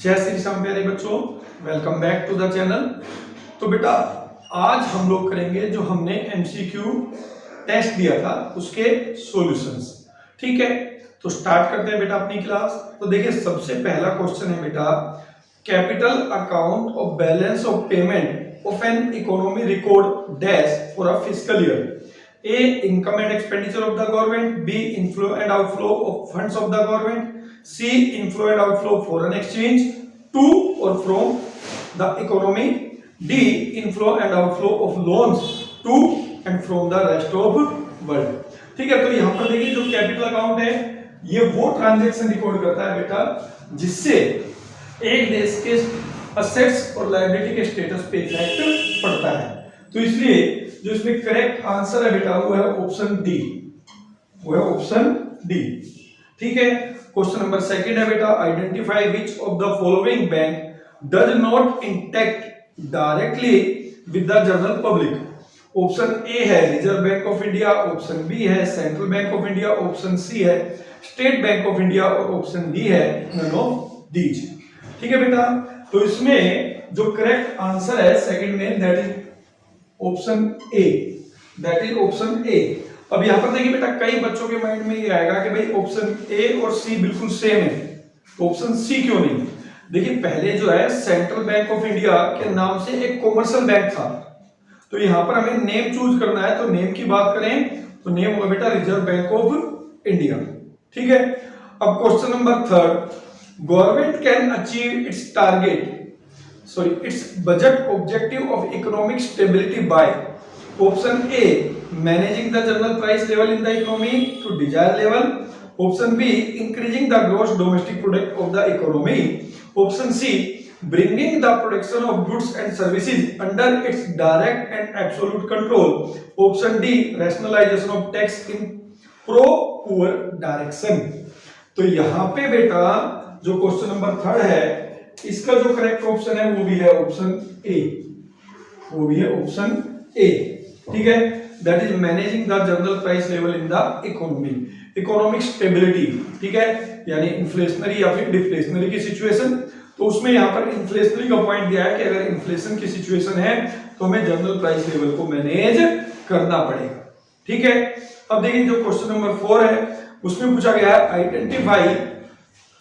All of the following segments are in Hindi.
जय श्री श्याम प्यारे बच्चों, welcome back to the channel. तो बेटा आज हम लोग करेंगे जो हमने एमसीक्यू टेस्ट दिया था उसके सॉल्यूशंस। ठीक है, तो स्टार्ट करते हैं बेटा अपनी क्लास। तो देखिए सबसे पहला क्वेश्चन है बेटा, capital account of balance of payment of an economy record dash for a fiscal year. A. Income and expenditure of the government. B. Inflow and outflow of funds of the government. C. Inflow and outflow of foreign exchange to or from the economy. D. Inflow and outflow of loans to and from the rest of world. ठीक है, तो यहाँ पर देखिए जो कैपिटल अकाउंट है ये वो ट्रांजैक्शन रिकॉर्ड करता है बेटा जिससे एक देश के असेट्स और लायबिलिटी के स्टेटस पे इफेक्ट पड़ता है। तो इसलिए जो इसमें करेक्ट आंसर है बेटा वो है ऑप्शन डी, वो है ऑप्शन डी। ठीक है, क्वेश्चन नंबर सेकंड है बेटा, identify which of the following bank does not interact directly with the general public. Option A है Reserve Bank of India, option B है Central Bank of India, option C है स्टेट बैंक ऑफ इंडिया और ऑप्शन डी है नन ऑफ दीज। ठीक है बेटा, तो इसमें जो करेक्ट आंसर है सेकंड में that is option A, that is option A. अब यहां पर देखिए बेटा कई बच्चों के माइंड में ये आएगा कि भाई ऑप्शन ए और सी बिल्कुल सेम है, तो ऑप्शन सी क्यों नहीं। देखिए पहले जो है सेंट्रल बैंक ऑफ इंडिया के नाम से एक कॉमर्शियल बैंक था, तो यहां पर हमें नेम चूज करना है। तो नेम की बात करें तो नेम होगा बेटा रिजर्व बैंक ऑफ इंडिया। ठीक है, अब question number third, government can achieve it's target its budget objective of economic stability by option A managing the general price level in the economy to desired level, option B increasing the gross domestic product of the economy, option C bringing the production of goods and services under its direct and absolute control, option D rationalization of tax in pro poor direction। तो यहाँ पे बेटा जो क्वेश्चन नंबर थर्ड है इसका जो करेक्ट ऑप्शन है वो भी है ऑप्शन ए, वो भी है ऑप्शन ए। ठीक है, that is managing the general price level in the economy, economic stability. ठीक है, यानी इन्फ्लेशनरी या फिर डिफ्लेशनरी की सिचुएशन। तो उसमें यहाँ पर इन्फ्लेशनरी का पॉइंट दिया है कि अगर इन्फ्लेशन की सिचुएशन है तो हमें जनरल प्राइस लेवल को मैनेज करना पड़ेगा। ठीक है, अब देखिए जो क्वेश्चन नंबर 4 है उसमें पूछा गया है identify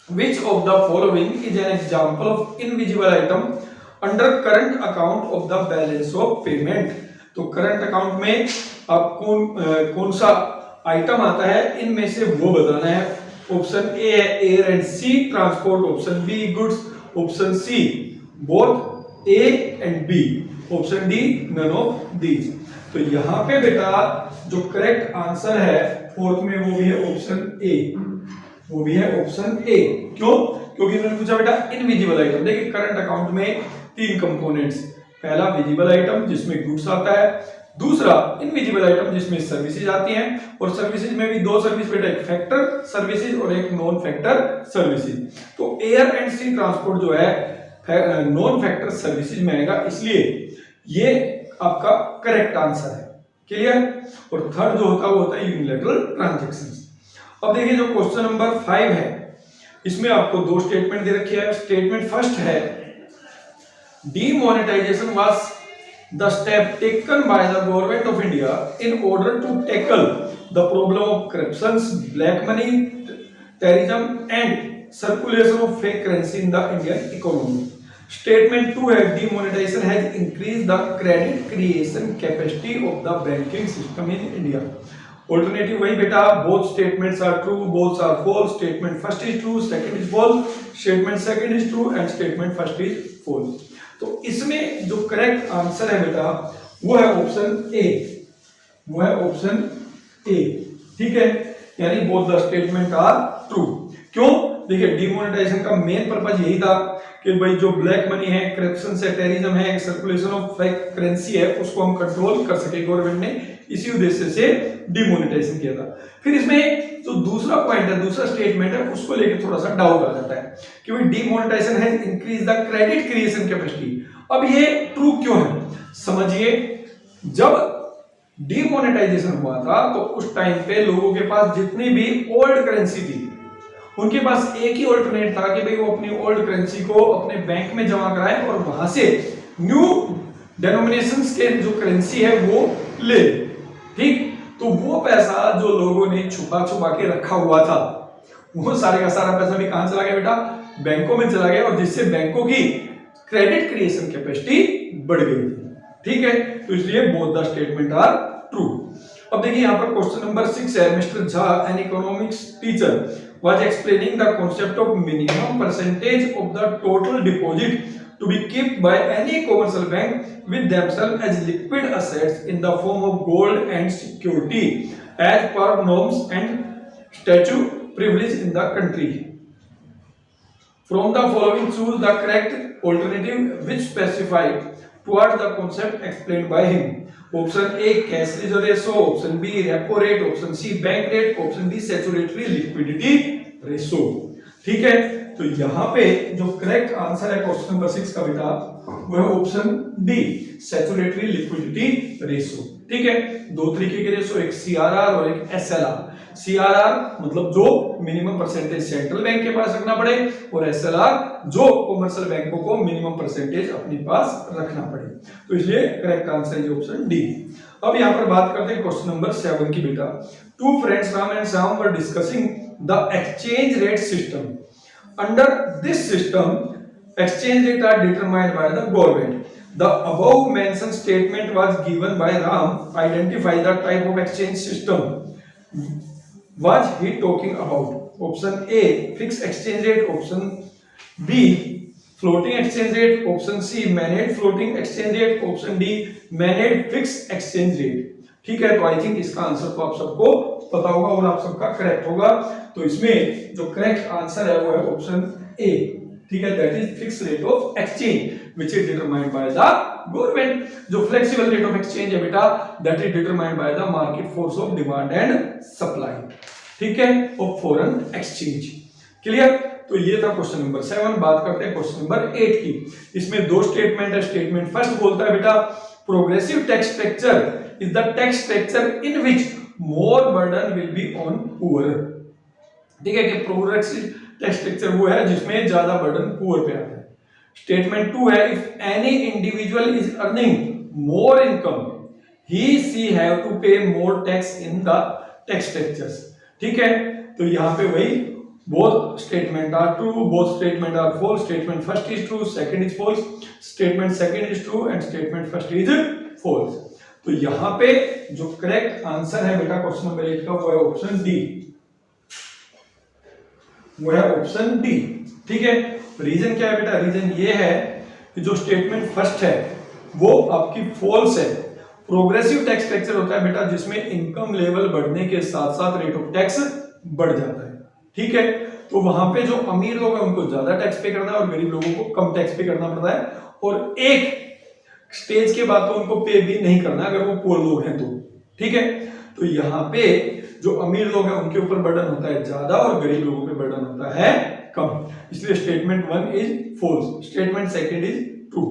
which of the following is an example of invisible item under current account of the balance of payment। तो करंट अकाउंट में अब कौन सा आइटम आता है इनमें से वो बताना है। ऑप्शन ए है air and sea transport, option B goods, option C both A and B, option D none of these. तो यहाँ पे बेटा जो करेक्ट आंसर है फोर्थ में वो भी है ऑप्शन ए, वो भी है ऑप्शन ए। क्यों? क्योंकि इन्होंने पूछा बेटा इनविजिबल आइटम। देखिए करंट अकाउंट में तीन कंपोनेंट्स, पहला विजिबल आइटम जिसमें गुड्स आता है, दूसरा इनविजिबल आइटम जिसमें सर्विसेज आती हैं, और सर्विसेज में भी दो सर्विस बेटा, एक फैक्टर सर्विसेज और एक नॉन फैक्टर सर्विसेज। तो एयर एंड सी ट्रांसपोर्ट जो है नॉन फैक्टर सर्विसेज में आएगा, इसलिए ये आपका करेक्ट आंसर है। क्लियर? और थर्ड जो होता है वो होता है यूनिलैटरल ट्रांजैक्शंस। अब देखिए जो क्वेश्चन नंबर 5 है इसमें आपको दो स्टेटमेंट दे रखी है। स्टेटमेंट फर्स्ट है demonetisation was the step taken by the government of India in order to tackle the problem of corruption, black money, terrorism and circulation of fake currency in the Indian economy. Statement 2 है demonetisation has increased the credit creation capacity of the banking system in India. Alternative वही बेटा, both statements are true, both are false, statement first is true, second is false, statement second is true and statement first is false। तो इसमें जो करेक्ट आंसर है बेटा वो है ऑप्शन ए, वो है ऑप्शन ए। ठीक है, यानी both the statement are true। क्यों? देखिए डिमोनेटाइजेशन का मेन पर्पज यही था कि भाई जो ब्लैक मनी है, करप्शन है, टेररिज्म है, सर्कुलेशन ऑफ फेक करेंसी है उसको हम कंट्रोल कर सके। गवर्नमेंट ने इसी उद्देश्य से डिमोनेटाइजेशन किया था। फिर इसमें जो दूसरा पॉइंट है, दूसरा स्टेटमेंट है, उसको लेके थोड़ा सा डाउट आ जाता है कि भाई demonetisation has increase the credit creation capacity. अब ये ट्रू क्यों है समझिए, जब डिमोनेटाइजेशन हुआ था तो उस टाइम पे लोगों के पास जितनी भी ओल्ड करेंसी थी उनके पास एक ही ऑल्टरनेट था कि भाई वो अपनी ओल्ड करेंसी को अपने बैंक में जमा कराए और वहां से न्यू डेनोमिनेशंस के जो करेंसी है वो ले। ठीक, तो वो पैसा जो लोगों ने छुपा छुपा के रखा हुआ था, वो सारे का सारा पैसा भी कहां चला गया बेटा? बैंकों में चला गया, और जिससे बैंकों की क्रेडिट क्रिएशन कैपेसिटी बढ़ गई थी। ठीक है, तो इसलिए both the statement are true. अब देखिए यहाँ पर क्वेश्चन नंबर 6 है। Mister Jha, an economics teacher, was explaining the concept of minimum percentage of the total deposit to be kept by any commercial bank with themselves as liquid assets in the form of gold and security as per norms and statute privilege in the country. From the following choose the correct alternative which specified towards the concept explained by him. Option A cash reserve ratio, option B repo rate, option C bank rate, option D statutory liquidity ratio. ठीक है, तो यहाँ पे जो करेक्ट आंसर है क्वेश्चन नंबर 6 का बेटा वो है option D, statutory liquidity ratio. ठीक है, दो तरीके के रेशो, एक सीआरआर और एक एसएलआर। सीआरआर मतलब जो मिनिमम परसेंटेज सेंट्रल बैंक के पास रखना पड़े, और एसएलआर जो कॉमर्शियल बैंकों को मिनिमम परसेंटेज अपने पास रखना पड़े। तो इसलिए करेक्ट आंसर है ऑप्शन डी। अब यहाँ पर बात करते हैं क्वेश्चन नंबर 7 की बेटा। Two friends Ram and Shyam were discussing the exchange rate system. Under this system exchange rate are determined by the government. The above mentioned statement was given by Ram. Identify the type of exchange system was he talking about? Option A fixed exchange rate, option B floating exchange rate, option C managed floating exchange rate, option D managed fixed exchange rate. ठीक है, तो आई थिंक इसका आंसर तो आप सबको पता होगा और आप सबका करेक्ट होगा। तो इसमें जो करेक्ट आंसर है वो है ऑप्शन ए। ठीक है, that is fix rate of exchange which is determined by the government. जो फ्लेक्सिबल रेट ऑफ एक्सचेंज है बेटा that is determined by the market force of demand and supply. ठीक है, ऑफ फॉरेन एक्सचेंज। क्लियर? तो ये था क्वेश्चन नंबर 7। बात करते हैं क्वेश्चन नंबर 8 की। इसमें दो स्टेटमेंट है। स्टेटमेंट फर्स्ट बोलता है बेटा progressive tax structure is the tax structure in which more burden will be on poor। ठीक है कि प्रोग्रेसिव टैक्स स्ट्रक्चर वो है जिसमें ज्यादा बर्डन पुअर पे आता है। स्टेटमेंट 2 है if any individual is earning more income he she have to pay more tax in the tax structures. ठीक है, तो यहाँ पे वही both statement are true, both statement are false, statement first is true, second is false, statement second is true and statement first is false। तो यहां पे जो करेक्ट आंसर है बेटा क्वेश्चन नंबर 8 का वो है ऑप्शन डी, वो है ऑप्शन डी। ठीक है, रीजन क्या है बेटा? रीजन ये है कि जो स्टेटमेंट फर्स्ट है वो आपकी फॉल्स है। प्रोग्रेसिव टैक्स स्ट्रक्चर होता है बेटा जिसमें इनकम लेवल बढ़ने के साथ साथ रेट ऑफ टैक्स बढ़ जाता है। ठीक है, तो वहां पे जो अमीर लोग हैं उनको ज्यादा टैक्स पे करना है और गरीब लोगों को कम टैक्स पे करना पड़ता है, और एक स्टेज के बाद तो उनको पे भी नहीं करना अगर वो पुअर लोग हैं तो। ठीक है, तो यहाँ पे जो अमीर लोग हैं उनके ऊपर बर्डन होता है ज्यादा और गरीब लोगों पे बर्डन होता है कम। इसलिए statement 1 is false, statement second is true.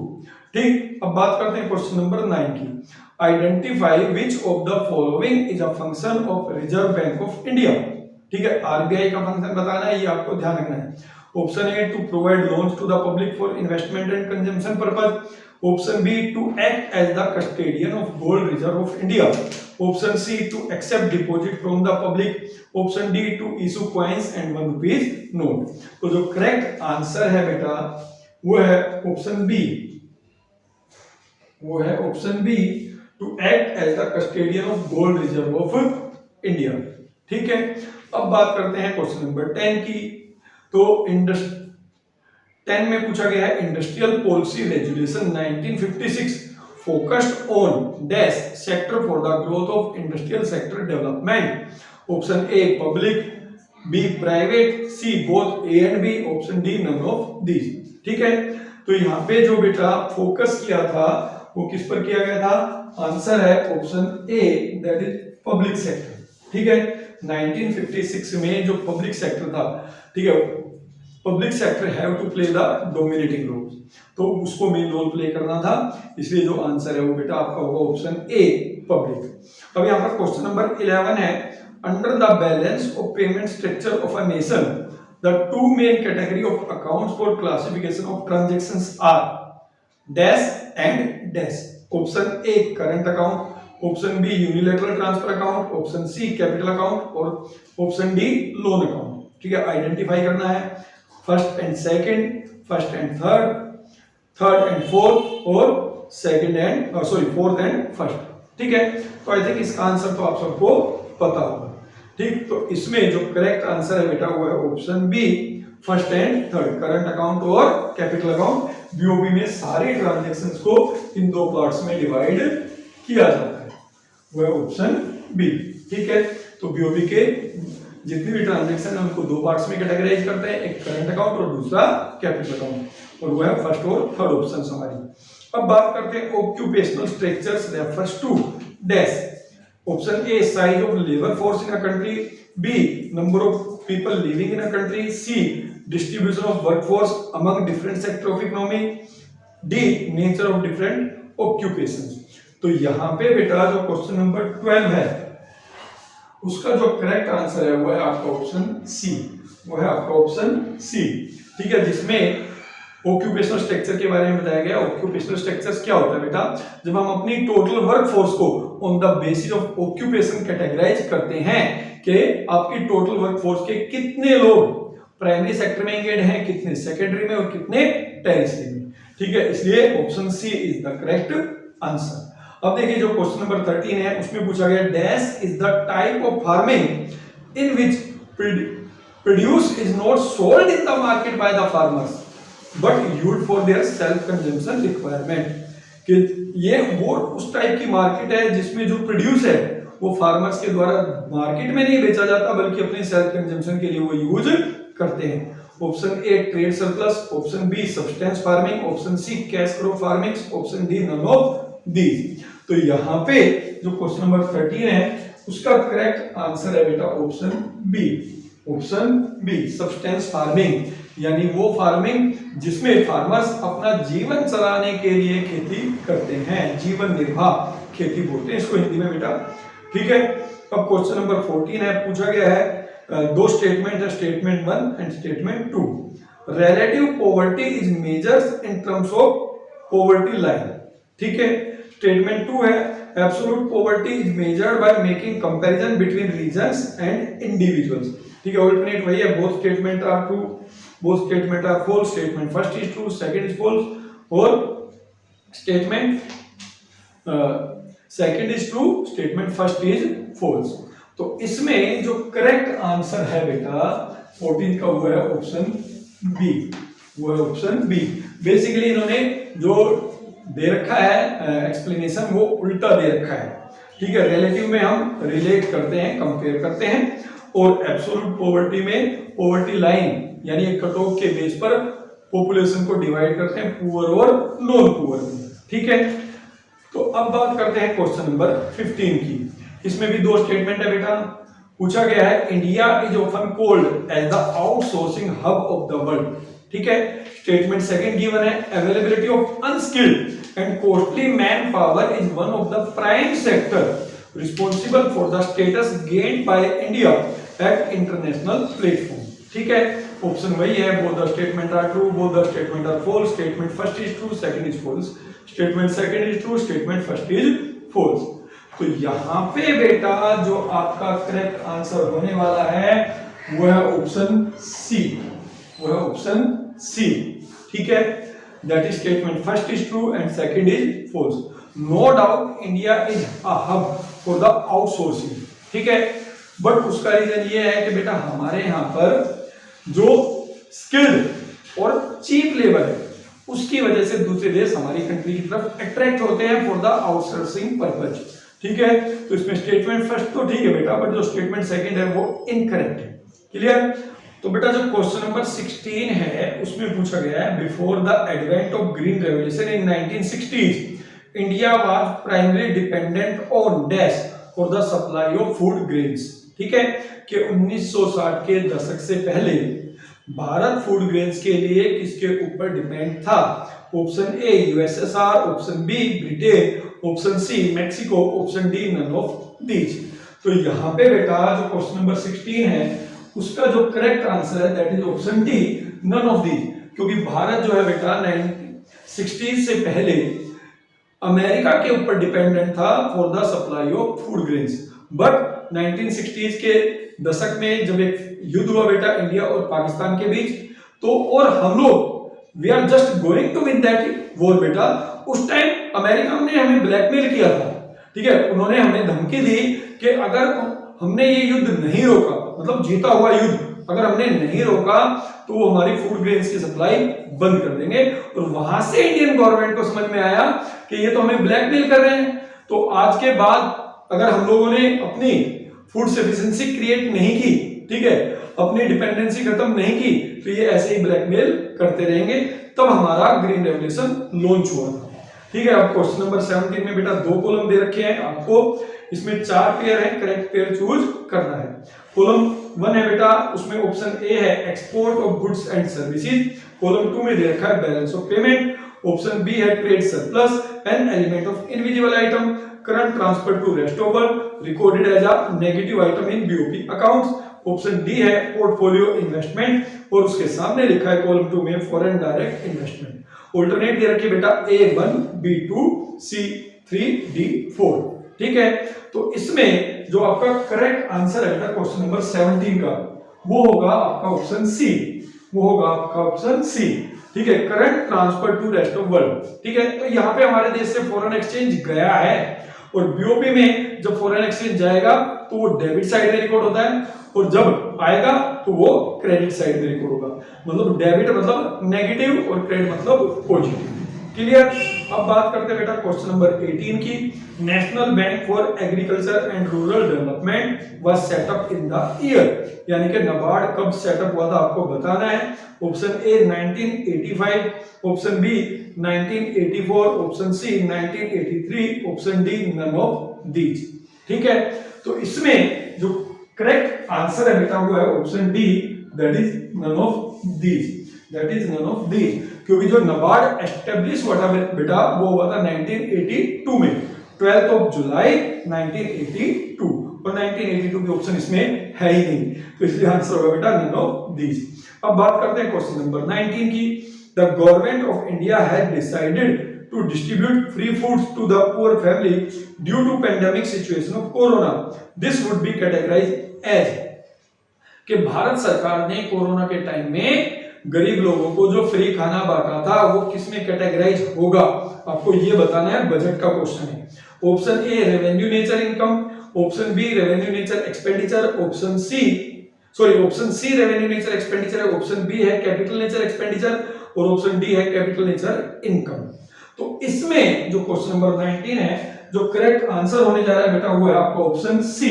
ठीक, अब बात करते हैं क्वेश्चन नंबर 9 की। Identify which of the following is a function of Reserve Bank of India. ठीक है, आरबीआई का फंक्शन बताना है, ये आपको ध्यान रखना है। Option A to provide loans to the public for investment and consumption purpose, option B to act as the custodian of gold reserve of India, option C to accept deposit from the public, option D to issue coins and 1 rupees note. तो जो करेक्ट आंसर है बेटा वो है ऑप्शन बी, वो है option B to act as the custodian of gold reserve of India. ठीक है, अब बात करते हैं क्वेश्चन नंबर 10 की। तो 10 में पूछा गया है industrial policy resolution 1956 focused on dash sector for the growth of industrial sector development. Option A public, B private, C both A and B, option D none of these. ठीक है, तो यहाँ पे जो बेटा फोकस किया था वो किस पर किया गया था? आंसर है option A that is public sector. ठीक है, 1956 में जो पब्लिक सेक्टर था, ठीक है, public sector have to play the dominating role, तो उसको मेन रोल प्ले करना था, इसलिए जो आंसर है वो बेटा आपका होगा ऑप्शन ए पब्लिक। अब यहाँ पर क्वेश्चन नंबर 11 है under the balance of payment structure of a nation the two main category of accounts for classification of transactions are dash and dash. Option A current account, option B unilateral transfer account, option C capital account और ऑप्शन डी लोन अकाउंट। ठीक है, आइडेंटिफाई करना है first and second, first and third, third and fourth और second and fourth and first. ठीक है, तो आई थिंक इसका आंसर तो आप सबको पता होगा। ठीक, तो इसमें जो करेक्ट आंसर है बेटा वो है option B first and third, current account और कैपिटल अकाउंट। बीओबी में सारे ट्रांजैक्शंस को इन दो पार्ट्स में डिवाइड किया जाता है, वो है ऑप्शन बी। ठीक है, तो बीओबी के जितनी भी ट्रांजैक्शन है उनको दो पार्ट्स में कैटेगराइज करते हैं, एक करंट अकाउंट और दूसरा कैपिटल अकाउंट, और वो है फर्स्ट और थर्ड ऑप्शन हमारी। अब बात करते हैं occupational structures refers to dash. Option A size of labour force in a country, B number of people living in a country, C distribution of workforce among different sector of economy, D nature of different occupations. तो यहां पे बेटा जो क्वेश्चन नंबर 12 है उसका जो करेक्ट आंसर है वो है आपका ऑप्शन सी, वो है आपका ऑप्शन सी। ठीक है, जिसमें ऑक्यूपेशनल स्ट्रक्चर के बारे में बताया गया। ऑक्यूपेशनल स्ट्रक्चर्स क्या होता है बेटा, जब हम अपनी टोटल वर्क फोर्स को on the basis of occupation categorise करते हैं कि आपकी टोटल वर्क फोर्स के कितने लोग प्राइमरी सेक्टर में एंगेज हैं, कितने सेकेंडरी में और कितने टेरिटरी में। ठीक है, इसलिए option C is the correct answer. अब देखिए जो क्वेश्चन नंबर 13 है उसमें पूछा गया dash is the type of farming in which produce is not sold in the market by the farmers but used for their self consumption requirement. कि ये वो उस टाइप की मार्केट है जिसमें जो प्रोड्यूस है वो फार्मर्स के द्वारा मार्केट में नहीं बेचा जाता बल्कि अपने सेल्फ कंजम्पशन के लिए वो यूज करते हैं। Option A trade surplus, option B substance farming, option C cash crop farming, option D none of these. तो यहाँ पे जो क्वेश्चन नंबर 13 है उसका करेक्ट आंसर है बेटा option B, option B substance farming, यानी वो फार्मिंग जिसमें फार्मर्स अपना जीवन चलाने के लिए खेती करते हैं, जीवन निर्वाह खेती बोलते हैं इसको हिंदी में बेटा। ठीक है, अब क्वेश्चन नंबर 14 है, पूछा गया है दो स्टेटमेंट है, स्टेटमेंट 1 एंड statement 2। Relative poverty is measures in terms of poverty line. ठीक है, स्टेटमेंट 2 है absolute poverty is measured by making comparison between regions and individuals. ठीक है, अल्टरनेट वही है, both statement are true, both statement are false, statement first is true, second is false और statement second is true, statement first is false. तो इसमें जो करेक्ट आंसर है बेटा 14 का वो है ऑप्शन बी, वो है ऑप्शन बी। बेसिकली इन्होंने जो दे रखा है एक्सप्लेनेशन वो उल्टा दे रखा है। ठीक है, रिलेटिव में हम रिलेट करते हैं, कंपेयर करते हैं, और एब्सोल्यूट पॉवर्टी में पॉवर्टी लाइन यानी एक कट ऑफ के बेस पर पॉपुलेशन को डिवाइड करते हैं पुअर और नॉन पुअर में। ठीक है, तो अब बात करते हैं क्वेश्चन नंबर 15 की। इसमें भी दो स्टेटमेंट है बेटा। पूछा गया है India is often called as the outsourcing hub of the world. ठीक है, स्टेटमेंट सेकंड गिवन है availability of unskilled and costly man power is one of the prime sector responsible for the status gained by India at international platform. ठीक है, ऑप्शन वही है, both the statement are true, both the statement are false, statement first is true, second is false, statement second is true, statement first is false. तो यहां पे बेटा जो आपका करेक्ट आंसर होने वाला है वो है ऑप्शन सी, वो है ऑप्शन सी। ठीक है, that is statement first is true and second is false. No doubt India is a hub for the outsourcing. ठीक है, बट उसका रीजन ये है कि बेटा हमारे यहाँ पर जो स्किल्ड और चीप लेबर है उसकी वजह से दूसरे देश हमारी कंट्री की तरफ अट्रैक्ट होते हैं फॉर द आउटसोर्सिंग पर्पज। ठीक है, तो इसमें स्टेटमेंट फर्स्ट तो ठीक है बेटा, बट जो स्टेटमेंट सेकंड है वो इनकरेक्ट है। क्लियर? तो बेटा जो क्वेश्चन नंबर 16 है उसमें पूछा गया है before the advent of green revolution in 1960s India was primary dependent on dash for the supply of food grains. ठीक है, कि 1960 के दशक से पहले भारत फूड ग्रेन्स के लिए किसके ऊपर डिपेंड था? Option A USSR, option B Britain, option C Mexico, option D none of these. तो यहाँ पे बेटा जो क्वेश्चन नंबर 16 है उसका जो करेक्ट आंसर है that is option D, none of these. क्योंकि भारत जो है बेटा 1960 से पहले अमेरिका के ऊपर डिपेंडेंट था for the supply of food grains, but 1960s के दशक में जब एक युद्ध हुआ बेटा इंडिया और पाकिस्तान के बीच, तो और हम लोग we are just going to win that war बेटा। उस टाइम अमेरिका ने हमें ब्लैकमेल किया था, ठीक है, उन्होंने हमें धमकी दी कि अगर हमने ये युद्ध नहीं रोका, मतलब जीता हुआ युद्ध अगर हमने नहीं रोका तो वो हमारी फूड ग्रेन्स की सप्लाई बंद कर देंगे। और वहां से इंडियन गवर्नमेंट को समझ में आया कि ये तो हमें ब्लैकमेल कर रहे हैं। तो आज के बाद अगर हम लोगों ने अपनी फूड सफिशिएंसी क्रिएट नहीं की, ठीक है, अपनी डिपेंडेंसी खत्म नहीं की, तो ये ऐसे ही ब्लैकमेल करते रहेंगे। तब हमारा ग्रीन रेवोल्यूशन लॉन्च हुआ था, ठीक है। अब क्वेश्चन नंबर 17 में बेटा 2 कॉलम दे रखे हैं आपको, इसमें 4 पेयर है, करेक्ट पेयर चूज करना है। कॉलम 1 है बेटा, उसमें ऑप्शन ए है export of goods and services. Column 2 में दे रखा है balance of payment. Option B है trade surplus, an element of invisible item, current transfer to rest over, recorded as a negative item in BOP accounts. Option D है पोर्टफोलियो इन्वेस्टमेंट, और उसके सामने लिखा है कॉलम 2 में फॉरेन डायरेक्ट इन्वेस्टमेंट। ऑल्टरनेट दे रखिए बेटा A1, B2, C3, D4, ठीक है। तो इसमें जो आपका करेक्ट आंसर है बेटा क्वेश्चन नंबर 17 का, वो होगा आपका ऑप्शन सी, वो होगा आपका ऑप्शन सी, ठीक है, current transfer to rest of world, ठीक है। तो यहाँ पे हमारे देश से फॉरेन एक्सचेंज गया है, और बीओपी में जब फॉरेन एक्सचेंज जाएगा तो वो डेबिट साइड में रिकॉर्ड होता है, और जब आएगा तो वो क्रेडिट साइड में रिकॉर्ड होगा। मतलब डेबिट मतलब नेगेटिव और क्रेडिट मतलब पॉजिटिव, क्लियर। अब बात करते हैं बेटा क्वेश्चन नंबर 18 की। National bank for agriculture and rural development was set up in the year, यानी कि नाबार्ड कब सेटअप हुआ था आपको बताना है। Option A 1985, option B 1984, option C 1983, option D none of these, ठीक है। तो इसमें जो करेक्ट आंसर है बेटा वो है option D, that is none of these, that is none of these. क्योंकि जो नाबार्ड एस्टेब्लिश हुआ था बेटा वो हुआ था 1982 में, 12 ऑफ जुलाई 1982, और 1982 के ऑप्शन इसमें है ही नहीं, तो इसलिए आंसर होगा बेटा नन ऑफ दीज। अब बात करते हैं क्वेश्चन नंबर 19 की। The government of India has decided to distribute free foods to the poor family due to pandemic situation of corona. This would be categorized as कि भारत सरकार ने कोरोना के टाइम में गरीब लोगों को जो फ्री खाना बांटा था वो किसमें कैटेगराइज होगा, आपको ये बताना है, बजट का क्वेश्चन है। Option A revenue nature income, option B revenue nature expenditure, option C revenue nature expenditure है, ऑप्शन बी है कैपिटल नेचर एक्सपेंडिचर, और ऑप्शन डी है कैपिटल नेचर इनकम। तो इसमें जो क्वेश्चन नंबर 19 है, जो करेक्ट आंसर होने जा रहा है बेटा वो है आपका ऑप्शन सी,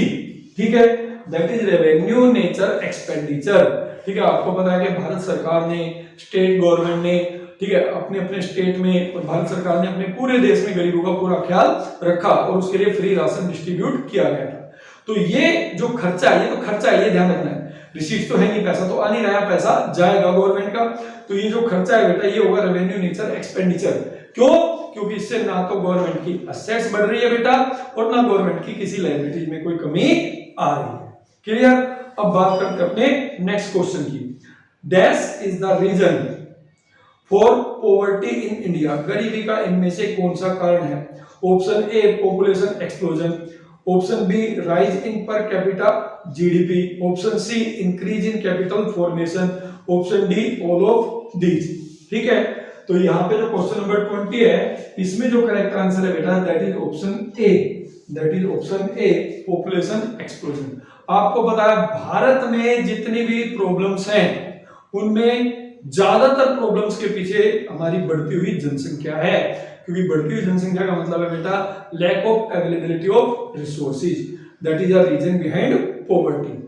ठीक है, that is revenue nature expenditure, ठीक है। आपको पता है कि भारत सरकार ने, स्टेट गवर्नमेंट ने, ठीक है, अपने अपने स्टेट में और भारत सरकार ने अपने पूरे देश में गरीबों का पूरा ख्याल रखा और उसके लिए फ्री राशन डिस्ट्रीब्यूट किया गया था। तो ये जो खर्चा है, ये तो खर्चा है, ये ध्यान रखना है, रिसीट तो है नहीं, पैसा तो आ नहीं रहा, पैसा जाएगा गवर्नमेंट का। तो ये जो खर्चा है बेटा ये होगा रेवेन्यू नेचर एक्सपेंडिचर। क्यों? क्योंकि इससे ना तो गवर्नमेंट की असेट्स बढ़ रही है बेटा, और ना गवर्नमेंट की किसी लायबिलिटीज में कोई कमी आ रही है, क्लियर। अब बात करते हैं अपने नेक्स्ट क्वेश्चन की। Dash is the reason for poverty in India, गरीबी का इनमें से कौन सा कारण है। Option A population explosion, option B rise in per capita GDP, option C increase in capital formation, option D all of these, ठीक है। तो यहाँ पे जो क्वेश्चन नंबर 20 है, इसमें जो करेक्ट आंसर है बेटा that is option A, that is option A population explosion. आपको पता है भारत में जितनी भी प्रॉब्लम्स हैं उनमें ज्यादातर प्रॉब्लम्स के पीछे हमारी बढ़ती हुई जनसंख्या है, क्योंकि बढ़ती हुई जनसंख्या का मतलब है बेटा lack of availability of resources, that is a reason behind poverty.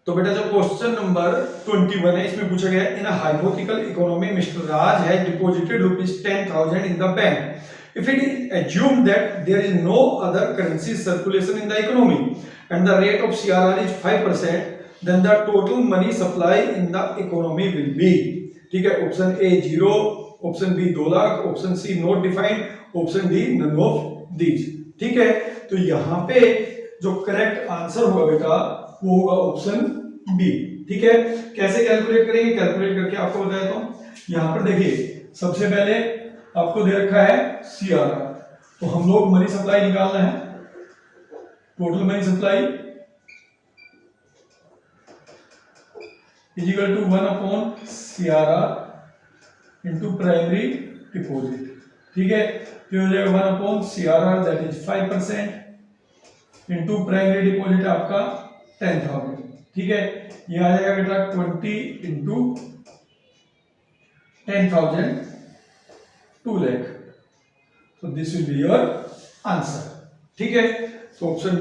तो बेटा जो क्वेश्चन नंबर 21 है इसमें पूछा गया in hypothetical economy mister Raj has deposited ₹10,000 in the bank if it is assumed that there is no other currency circulation in the economy and the rate of CRR is 5%, then the total money supply in the economy will be, ठीक है। Option A 0, option B 2 lakh, option C not defined, option D none of these, ठीक है। तो यहाँ पे जो करेक्ट आंसर होगा बेटा वो होगा ऑप्शन बी, ठीक है, कैसे कैलकुलेट करेंगे, कैलकुलेट करके आपको बताया तो यहां पर देखिए सबसे पहले आपको दे रखा है CRR, तो हम लोग मनी सप्लाई निकालना है, total money supply is equal to 1/CRR into primary deposit, ठीक है, तो हो जाएगा 1/CRR that is 5% into primary deposit आपका 10,000, ठीक है, ये आ जाएगा बेटा 20 इंटू 10,000 2 लाख, तो this will be your answer, ठीक है, तो option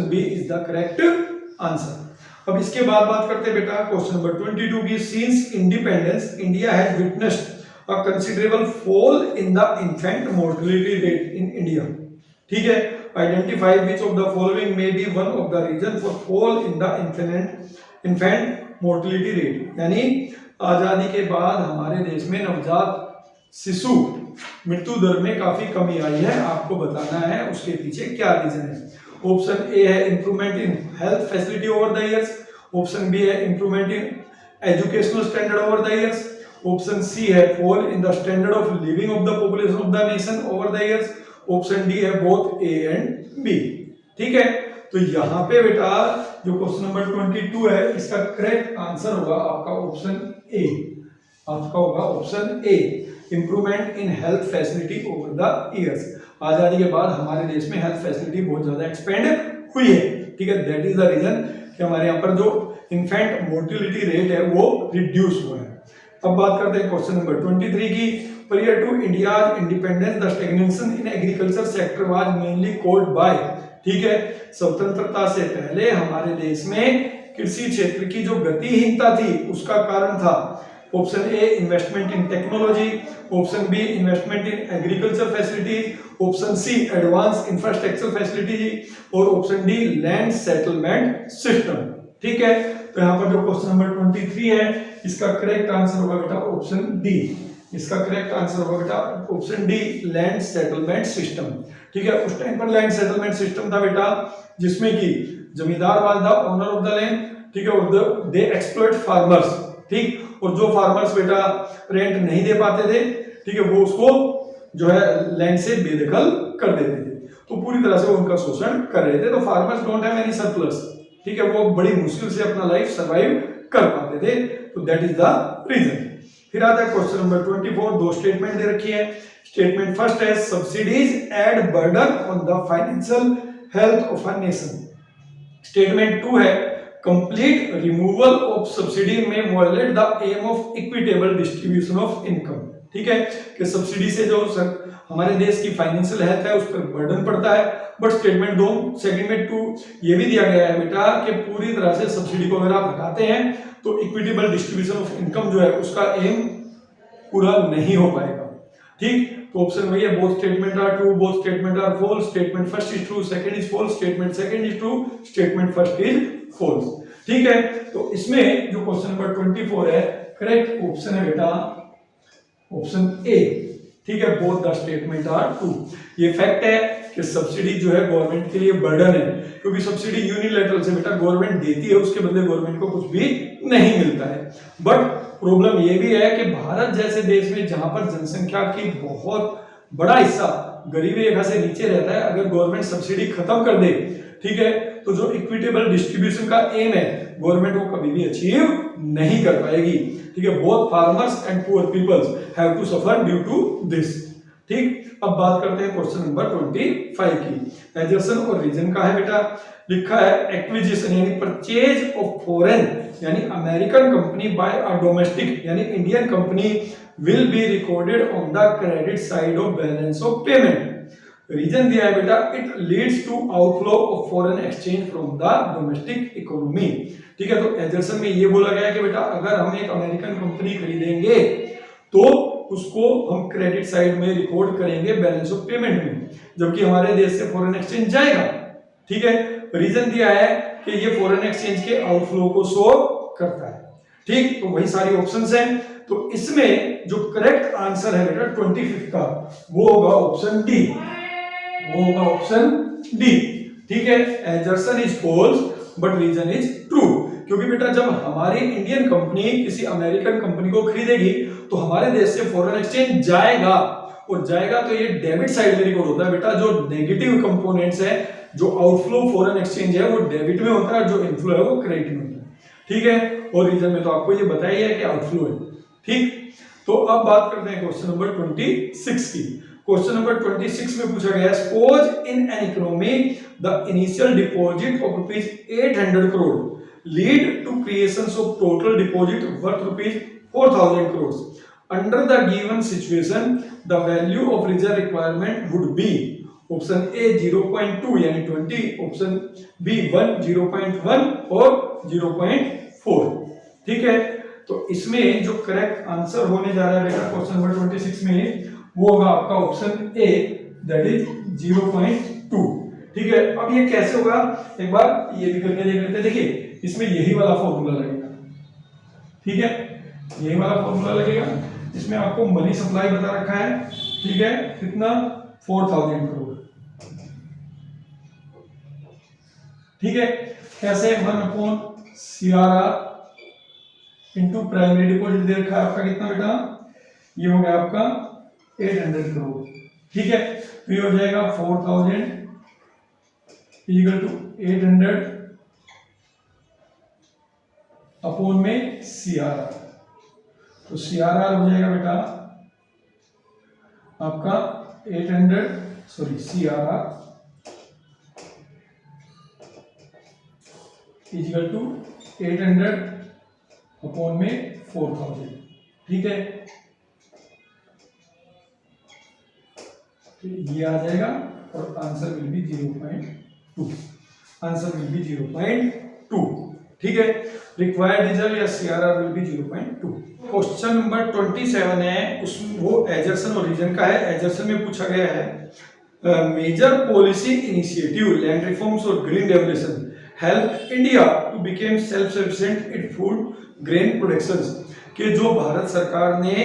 B is the correct answer. अब इसके बाद बात करते हैं बेटा क्वेश्चन नंबर 22 की, since independence India has witnessed a considerable fall in the infant mortality rate in India, ठीक है, identify which of the following may be one of the reason for fall in the infant mortality rate, यानी आजादी के बाद हमारे देश में नवजात शिशु मृत्यु दर में काफी कमी आई है, आपको बताना है उसके पीछे क्या रीजन है। ऑप्शन ए है improvement in health facility over the years, option B है improvement in educational standard over the years, option C है fall in the standard of living of the population of the nation over the years, option D है बोथ ए एंड बी, ठीक है, तो यहां पे बेटा जो क्वेश्चन नंबर 22 है इसका करेक्ट आंसर होगा आपका ऑप्शन ए, आपका होगा option A, improvement in health facility over the years, आजादी के बाद हमारे देश में हेल्थ फैसिलिटी बहुत ज्यादा एक्सपेंड हुई है, ठीक है, दैट इज द रीजन कि हमारे यहाँ पर जो इन्फेंट मोर्टेलिटी रेट है वो रिड्यूस हुआ है। अब बात करते हैं क्वेश्चन नंबर 23 की, prior to India's independence the stagnation in agriculture sector was mainly caused by, ठीक है, स्वतंत्रता से पहले हमारे देश में कृषि क्षेत्र की जो गतिहीनता थी उसका कारण था option A investment in technology, option B investment in agriculture facilities, option C advance infrastructure facilities और option D land settlement system, ठीक है, तो यहाँ पर जो क्वेश्चन नंबर 23 है इसका करेक्ट आंसर होगा बेटा ऑप्शन डी, इसका करेक्ट आंसर होगा बेटा option D land settlement system, ठीक है, उस टाइम पर लैंड सेटलमेंट सिस्टम था बेटा जिसमें कि जमींदार was the owner of the land, ठीक है, और दे एक्सप्लॉइट फार्मर्स, ठीक, और जो फार्मर्स बेटा रेंट नहीं दे पाते थे, ठीक है, वो उसको जो है लैंड से बेदखल कर देते थे, तो पूरी तरह से वो उनका शोषण कर रहे थे, तो farmers don't have any surplus, ठीक है, वो बड़ी मुश्किल से अपना लाइफ सर्वाइव कर पाते थे, तो दैट इज द रीजन। फिर आता है क्वेश्चन नंबर 24, दो स्टेटमेंट दे रखी है, स्टेटमेंट फर्स्ट है subsidies add burden on the financial health of a nation, statement 2 है complete removal of subsidy may violate the aim of equitable distribution of income, ठीक है, कि सब्सिडी से जो हमारे देश की फाइनेंशियल हेल्थ है उस पर बर्डन पड़ता है, बट स्टेटमेंट 2 सेकंड में 2 ये भी दिया गया है बेटा कि पूरी तरह से सब्सिडी को अगर आप हटाते हैं तो इक्विटेबल डिस्ट्रीब्यूशन ऑफ इनकम जो है उसका एम पूरा नहीं हो पाएगा, ठीक, तो ऑप्शन वही है both statement are true, both statement are false, statement first is true, second is false, statement second is true, statement first is false, ठीक है, तो इसमें जो क्वेश्चन नंबर 24 है करेक्ट ऑप्शन है बेटा ऑप्शन ए, ठीक है, both the statement are true. ये फैक्ट है कि सब्सिडी जो है गवर्नमेंट के लिए बर्डन है, क्योंकि सब्सिडी यूनिलैटरल से बेटा गवर्नमेंट देती है, उसके बदले गवर्नमेंट को कुछ भी नहीं मिलता है, बट प्रॉब्लम ये भी है कि भारत जैसे देश में जहां पर जनसंख्या की बहुत बड़ा हिस्सा गरीबी रेखा से नीचे रहता है, अगर गवर्नमेंट सब्सिडी खत्म कर दे, ठीक है, तो जो इक्विटेबल डिस्ट्रीब्यूशन का एम है गवर्नमेंट वो कभी भी अचीव नहीं कर पाएगी, ठीक है, both farmers and poor peoples have to suffer due to this, ठीक। अब बात करते हैं क्वेश्चन नंबर 25 की, एजर्सन और रीजन का है बेटा, लिखा है एक्विजिशन यानी परचेज ऑफ फॉरेन यानी American company by a domestic यानी Indian company will be recorded on the credit side of balance of payment, reason दिया है बेटा it leads to outflow of foreign exchange from the domestic economy, ठीक है, तो एजर्सन में ये बोला गया है कि बेटा अगर हम एक अमेरिकन कंपनी खरीदेंगे तो उसको हम क्रेडिट साइड में रिकॉर्ड करेंगे बैलेंस ऑफ पेमेंट में, जबकि हमारे देश से फॉरेन एक्सचेंज जाएगा, ठीक है, रीजन दिया है कि ये फॉरेन एक्सचेंज के आउटफ्लो को शो करता है, ठीक, तो वही सारी ऑप्शंस हैं, तो इसमें जो करेक्ट आंसर है बेटा 25 का वो होगा ऑप्शन डी, वो होगा ऑप्शन डी, ठीक है, assertion is false but reason is true, क्योंकि बेटा जब हमारी इंडियन कंपनी किसी अमेरिकन कंपनी को खरीदेगी तो हमारे देश से फॉरेन एक्सचेंज जाएगा, और जाएगा तो ये डेबिट साइड में रिकॉर्ड होता है बेटा। जो नेगेटिव कंपोनेंट्स है, जो आउटफ्लो फॉरेन एक्सचेंज है वो डेबिट में होता है, जो इनफ्लो है वो क्रेडिट में होता है, ठीक है। और रीजन में तो आपको ये बताया है कि आउटफ्लो है, ठीक। तो अब बात करते हैं क्वेश्चन नंबर 26 की। क्वेश्चन नंबर 26 में पूछा गया है, suppose in an economy the initial deposit of ₹800 crore lead to creation of total deposit worth ₹4,000 crore. Under the given situation the value of reserve requirement would be option A 0.2 यानी 20, ऑप्शन बी 1 0.1 और 0.4, ठीक है। तो इसमें जो करेक्ट आंसर होने जा रहा है बेटा क्वेश्चन नंबर 26 में वो होगा आपका ऑप्शन ए, दैट इज 0.2, ठीक है। अब ये कैसे होगा एक बार ये भी करके देख लेते हैं। देखिए इसमें यही वाला फॉर्मूला लगेगा, ठीक है, यही वाला फॉर्मूला लगेगा। इसमें आपको मनी सप्लाई बता रखा है, ठीक है, कितना 4,000 करोड़, ठीक है। कैसे 1/CRR इंटू प्राइमरी डिपॉजिट दे रखा है आपका कितना बेटा, ये हो गया आपका 800 करोड़, ठीक है। तो ये हो जाएगा 4,000 इक्वल टू 800 अपॉन में CRR। तो CRR हो जाएगा बेटा आपका 800, sorry CRR equal to 800 upon में 4,000, ठीक है। तो ये आ जाएगा और answer will be 0.2, answer will be 0.2, ठीक है। रिक्वायर्ड रिजर्व या CRR will be 0.2। Question number 27 है, उसमें वो एजर्सन और रीजन का है। एजर्सन में पूछा गया है major policy initiative land reforms और green revolution help India to become self sufficient in food grain productions, के जो भारत सरकार ने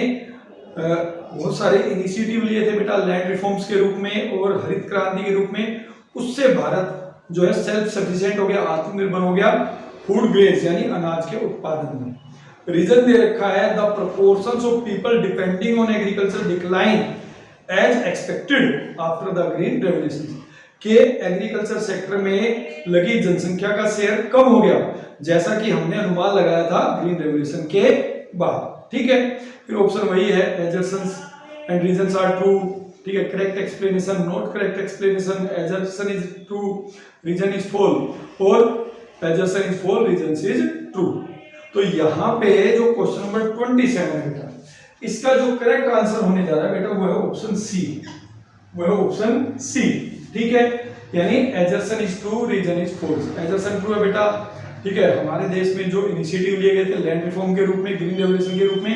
बहुत सारे इनिशिएटिव लिए थे बेटा लैंड रिफॉर्म्स के रूप में और हरित क्रांति के रूप में, उससे भारत जो है सेल्फ सफिशिएंट हो गया, आत्मनिर्भर हो गया फूड ग्रेन्स यानी अनाज के उत्पादन में। रीजन दे रखा है the proportions of people depending on agriculture decline as expected after the green revolution, के एग्रीकल्चर सेक्टर में लगी जनसंख्या का शेयर कम हो गया जैसा कि हमने अनुमान लगाया था ग्रीन रेवोल्यूशन के बाद, ठीक है। फिर ऑप्शन वही है assertions and reasons are true, ठीक है। Correct explanation, not correct explanation, assertion is true, reason is false, और assertion is false, reason is true. तो यहाँ पे जो क्वेश्चन नंबर 27 है बेटा, इसका जो करेक्ट आंसर होने जा रहा है बेटा वो है ऑप्शन सी, वो है ऑप्शन सी, ठीक है। यानी assertion is true, reason is false. Assertion true है बेटा, ठीक है। हमारे देश में जो इनिशिएटिव लिए गए थे लैंड रिफॉर्म के रूप में, ग्रीन रेवोल्यूशन के रूप में,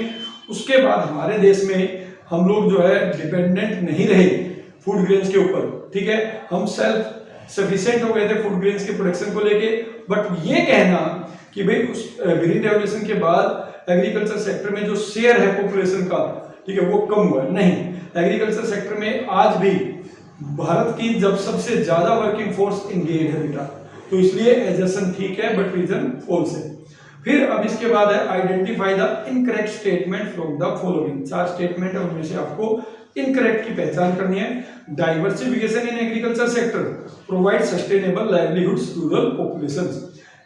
उसके बाद हमारे देश में हम लोग जो है डिपेंडेंट नहीं रहे फूड ग्रेन्स के ऊपर, ठीक है। हम सेल्फ सफिशिएंट हो गए थे फूड ग्रेन्स के प्रोडक्शन को लेके। बट ये कहना कि भाई उस ग्रीन रेवोल्यूशन के बाद एग्रीकल्चर सेक्टर में जो शेयर है पॉपुलेशन का, ठीक है, वो कम हुआ नहीं। एग्रीकल्चर सेक्टर में आज भी भारत की जब सबसे ज्यादा वर्किंग फोर्स इंगेज है बेटा, तो इसलिए एजर्सन ठीक है बट रीजन फॉल्स है। फिर अब इसके बाद है identify the incorrect statement from the following. 4 statement है, उनमें से आपको इनकरेक्ट की पहचान करनी है। Diversification in agriculture sector provide sustainable livelihoods rural populations,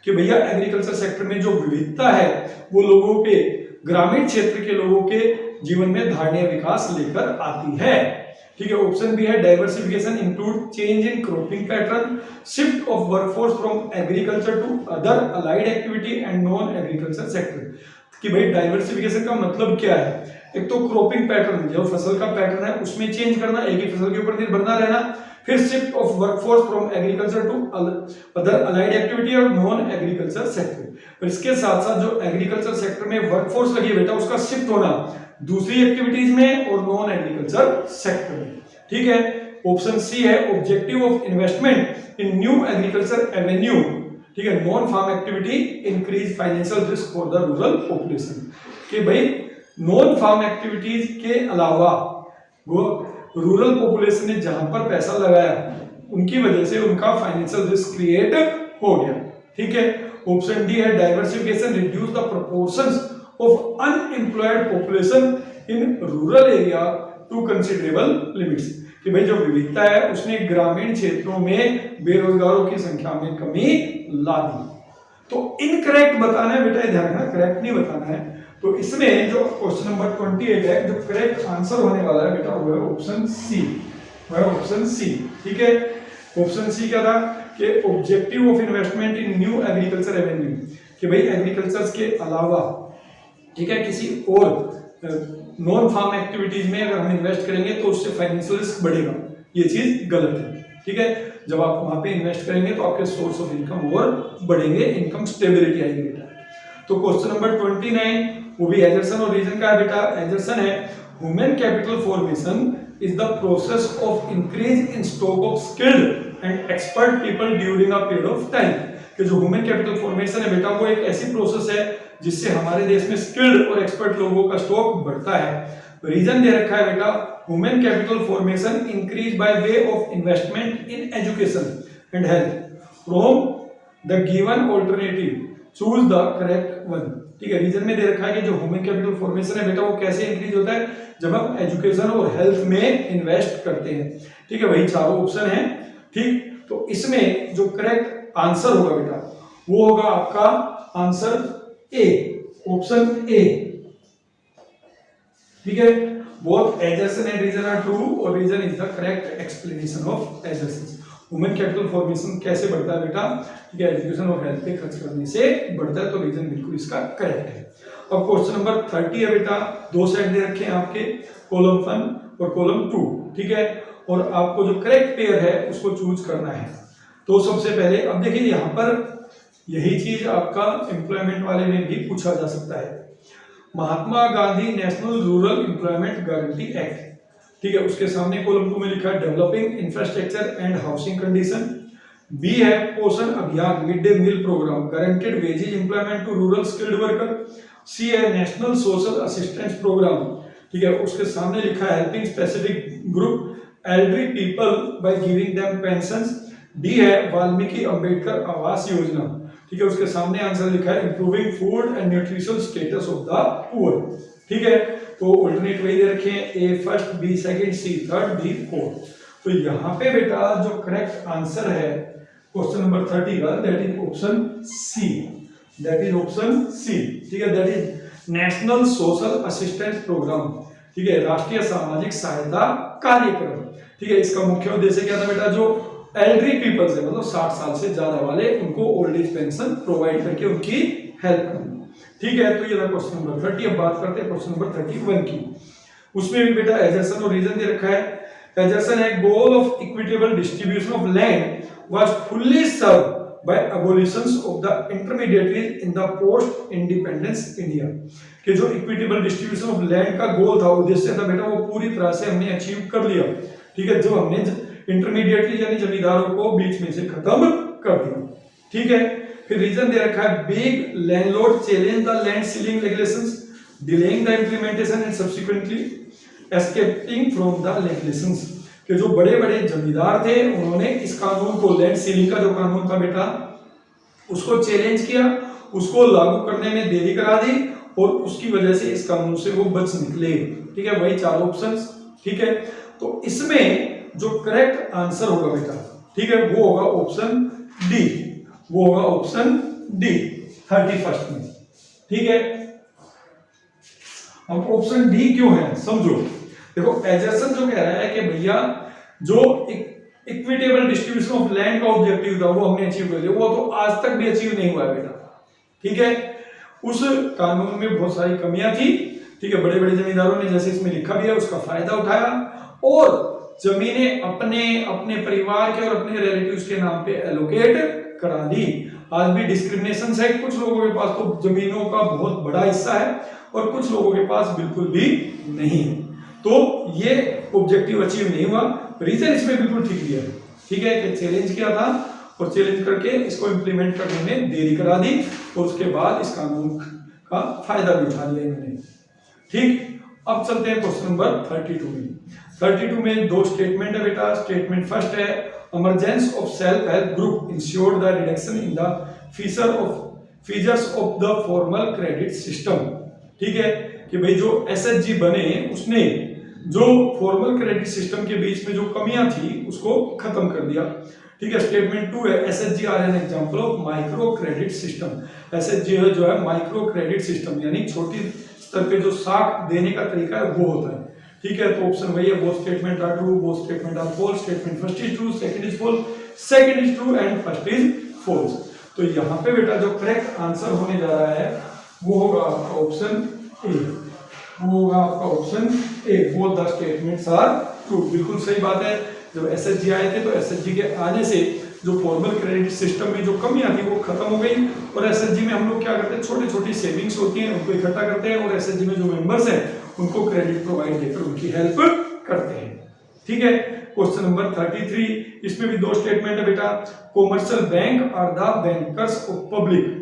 कि भैया एग्रीकल्चर सेक्टर में जो विविधता है वो लोगों के, ग्रामीण क्षेत्र के लोगों के जीवन में धारणीय विकास लेकर आती है, ठीक है। ऑप्शन बी है diversification include change in cropping pattern, shift of workforce from agriculture to other allied activity and non agriculture sector. कि भाई डाइवर्सिफिकेशन का मतलब क्या है, एक तो क्रॉपिंग पैटर्न, जो फसल का पैटर्न है उसमें चेंज करना, एक ही फसल के ऊपर निर्भर ना रहना। फिर shift of workforce from agriculture to other allied activity और नॉन एग्रीकल्चर सेक्टर। और इसके साथ साथ जो एग्रीकल्चर सेक्टर में वर्कफोर्स लगी है बेटा, उसका शिफ्ट होना दूसरी एक्टिविटीज में और नॉन एग्रीकल्चर सेक्टर में, ठीक है। ऑप्शन सी है objective of investment in new agriculture avenue, ठीक है, non farm activity increase financial risk for the rural population. कि भाई नॉन फार्म एक्टिविटीज के अलावा वो रूरल पॉपुलेशन ने जहां पर पैसा लगाया उनकी वजह से उनका फाइनेंशियल रिस्क क्रिएट हो गया, ठीक है। ऑप्शन डी है diversification reduce the proportions of unemployed population in rural area to considerable limits, कि भाई जो विविधता है उसने ग्रामीण क्षेत्रों में बेरोजगारों की संख्या में कमी ला दी। तो इनकरेक्ट बताना है बेटा, ध्यान रखना, करेक्ट नहीं बताना है। तो इसमें जो क्वेश्चन नंबर 28 है, जो करेक्ट आंसर होने वाला है बेटा वो है ऑप्शन सी, वह ऑप्शन सी। ठीक है, ऑप्शन सी क्या था कि objective of investment in new agriculture Avenue, कि भाई एग्रीकल्चर के अलावा, ठीक है, किसी और नॉन फार्म एक्टिविटीज में अगर हम इन्वेस्ट करेंगे तो उससे फाइनेंशियल रिस्क बढ़ेगा, ये चीज गलत है। ठीक है, जब आप वहां पे इन्वेस्ट करेंगे तो आपके सोर्स ऑफ इनकम और बढ़ेंगे, इनकम स्टेबिलिटी आएगी बेटा। तो क्वेश्चन नंबर 29 वो भी एजर्सन और रीजन का है बेटा। एजर्सन है human capital formation is the process of increase in stock of skilled and expert people during a period of time, कि जो ह्यूमन कैपिटल फॉर्मेशन है बेटा वो एक ऐसी प्रोसेस है जिससे हमारे देश में स्किल्ड और एक्सपर्ट लोगों का स्टॉक बढ़ता है। रीजन दे रखा है बेटा human capital formation increase by way of investment in education and health from the given alternative, choose the correct one. ठीक है, रीजन में दे रखा है कि जो ह्यूमन कैपिटल फॉर्मेशन है बेटा वो कैसे इंक्रीज होता है, जब हम एजुकेशन और हेल्थ में इन्वेस्ट करते हैं। ठीक है, वही चारों ऑप्शन है। ठीक, तो इसमें जो करेक्ट आंसर होगा बेटा वो होगा आपका आंसर ए, ऑप्शन ए। ठीक है, both assertion and reason are true और reason is the correct explanation of assertion. Human capital formation कैसे बढ़ता है बेटा, ठीक है, एजुकेशन और हेल्थ पे खर्च करने से बढ़ता है, तो रीजन बिल्कुल इसका करेक्ट है। अब क्वेश्चन नंबर 30 है बेटा, दो सेट दे रखे हैं आपके, कॉलम 1 और कॉलम 2। ठीक है, और आपको जो करेक्ट पेयर है उसको चूज करना है। तो सबसे पहले अब देखिए यहाँ पर यही चीज आपका एम्प्लॉयमेंट वाले में भी पूछा जा सकता है। Mahatma Gandhi national rural employment guarantee act, ठीक है, उसके सामने कॉलम 2 में लिखा है developing infrastructure and housing condition. B है Poshan Abhiyan mid day meal programme guaranteed wages employment to rural skilled worker. C है नेशनल सोशल असिस्टेंस प्रोग्राम, ठीक है, उसके सामने लिखा है helping specific group elderly people by giving them pensions. D है वाल्मीकि अंबेडकर आवास योजना, ठीक है, उसके सामने आंसर लिखा है improving food and nutritional status of the poor. ठीक है, तो ऑल्टरनेट वही दे रखे हैं, A first, B second, C third, D fourth. तो यहाँ पे बेटा जो करेक्ट आंसर है क्वेश्चन नंबर 30 का, that is option C, that is option C. ठीक है, that is national social assistance program, ठीक है, राष्ट्रीय सामाजिक सहायता कार्यक्रम। ठीक है, इसका मुख्य उद्देश्य क्या था बेटा, जो एल्डरी पीपल्स है, मतलब 60 साल से ज्यादा वाले, उनको ओल्ड एज पेंशन प्रोवाइड करके उनकी हेल्प करना। ठीक है, तो ये था क्वेश्चन नंबर 30। अब बात करते हैं क्वेश्चन नंबर 31 की। उसमें भी बेटा एजर्सन और रीजन दे रखा है। एजर्सन है goal of equitable distribution of land was fully serve by abolitions of the intermediaries in the post independence India, कि जो इक्विटेबल डिस्ट्रीब्यूशन ऑफ लैंड का गोल था, उद्देश्य था बेटा, वो पूरी तरह से हमने अचीव कर लिया। ठीक है, जो हमने इंटरमीडिएटली यानी जमींदारों को बीच में से खत्म कर दिया। ठीक है, फिर रीजन दे रखा है big landlord challenge the land ceiling regulations delaying the implementation and subsequently escaping from the regulations, कि जो बड़े बड़े जमींदार थे उन्होंने इस कानून को, लैंड सीलिंग का जो कानून था बेटा, उसको चैलेंज किया, उसको लागू करने में देरी करा दी और उसकी वजह से इस कानून से वो बच निकले। ठीक है, वही चार ऑप्शंस। ठीक है, तो इसमें जो करेक्ट आंसर होगा बेटा, ठीक है, वो होगा ऑप्शन डी, वो होगा ऑप्शन डी 31 में। ठीक है, अब ऑप्शन डी क्यों है समझो। देखो एजर्सन जो कह रहा है कि भैया जो इक्विटेबल डिस्ट्रीब्यूशन ऑफ लैंड का ऑब्जेक्टिव था वो हमने अचीव कर लिया, वो तो आज तक भी अचीव नहीं हुआ है बेटा। ठीक है, उस कानून में बहुत सारी कमियां थी। ठीक है, बड़े बड़े जमींदारों ने, जैसे इसमें लिखा भी है, उसका फायदा उठाया और जमीनें अपने अपने परिवार के और अपने रिलेटिव्स के नाम पे एलोकेट करा दी। आज भी डिस्क्रिमिनेशन है, कुछ लोगों के पास तो जमीनों का बहुत बड़ा हिस्सा है और कुछ लोगों के पास बिल्कुल भी नहीं है। तो ये ऑब्जेक्टिव अचीव नहीं हुआ। रीजन इसमें बिल्कुल ठीक दिया है। ठीक है, कि चैलेंज किया था और चैलेंज करके इसको इम्प्लीमेंट करने में देरी करा दी और उसके बाद इस कानून का फायदा भी उठा लिया इन्होंने। ठीक, अब चलते हैं क्वेश्चन नंबर 32 में। 32 में दो स्टेटमेंट है बेटा। स्टेटमेंट फर्स्ट है emergence of self help group insured the reduction in the feature of features of the formal credit system. ठीक है, कि भाई जो एसएचजी बने उसने जो फॉर्मल क्रेडिट सिस्टम के बीच में जो कमियां थी उसको खत्म कर दिया। ठीक है, स्टेटमेंट 2 है SHG are an example of micro credit system. SHG जो है माइक्रो क्रेडिट सिस्टम, यानी छोटी स्तर पे जो साख देने का तरीका है वो होता है। ठीक है, तो ऑप्शन वही है, both statement are true, both statement are false, statement first is true, second is false, second is true and first is false. तो यहाँ पे बेटा जो करेक्ट आंसर होने जा रहा है वो होगा आपका ऑप्शन ए, वो होगा आपका option A, both the statements are true. बिल्कुल सही बात है, जब एसएचजी आए थे तो एसएचजी के आने से जो फॉर्मल क्रेडिट सिस्टम में जो कमियां थी वो खत्म हो गई, और एसएचजी में हम लोग क्या करते हैं, छोटी छोटी सेविंग्स होती हैं उनको इकट्ठा करते हैं और एसएचजी में जो मेंबर्स हैं उनको क्रेडिट प्रोवाइड देकर उनकी हेल्प करते हैं। ठीक है, क्वेश्चन नंबर 33, इसमें भी दो स्टेटमेंट है बेटा। Commercial bank are the bankers of public.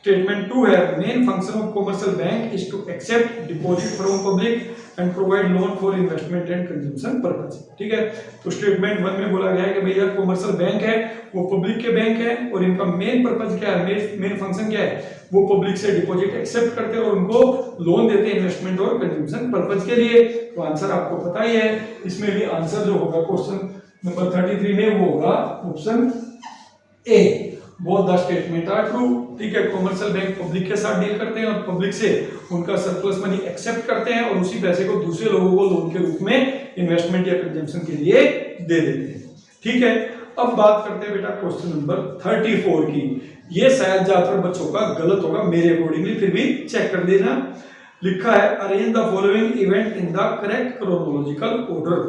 Statement 2 है main function of commercial bank is to accept deposit from public and provide loan for investment and consumption purpose. ठीक है, तो स्टेटमेंट 1 में बोला गया है कि भैया कॉमर्शियल बैंक है वो पब्लिक के बैंक है और इनका मेन पर्पस क्या है, मेन फंक्शन क्या है, वो पब्लिक से डिपॉजिट एक्सेप्ट करते हैं और उनको लोन देते हैं इन्वेस्टमेंट और कंजम्पशन पर्पस के लिए। तो आंसर आपको पता ही है, इसमें भी आंसर जो होगा क्वेश्चन नंबर 33 में वो होगा option A, both the statement are true. ठीक है, कॉमर्शियल बैंक पब्लिक के साथ डील करते हैं और पब्लिक से उनका सरप्लस मनी एक्सेप्ट करते हैं और उसी पैसे को दूसरे लोगों को लोन के रूप में इन्वेस्टमेंट या कंजम्पशन के लिए दे देते हैं। ठीक है, अब बात करते हैं बेटा क्वेश्चन नंबर 34 की। ये शायद ज्यादातर बच्चों का गलत होगा मेरे अकॉर्डिंगली, फिर भी चेक कर देना। लिखा है arrange the following event in the correct chronological order.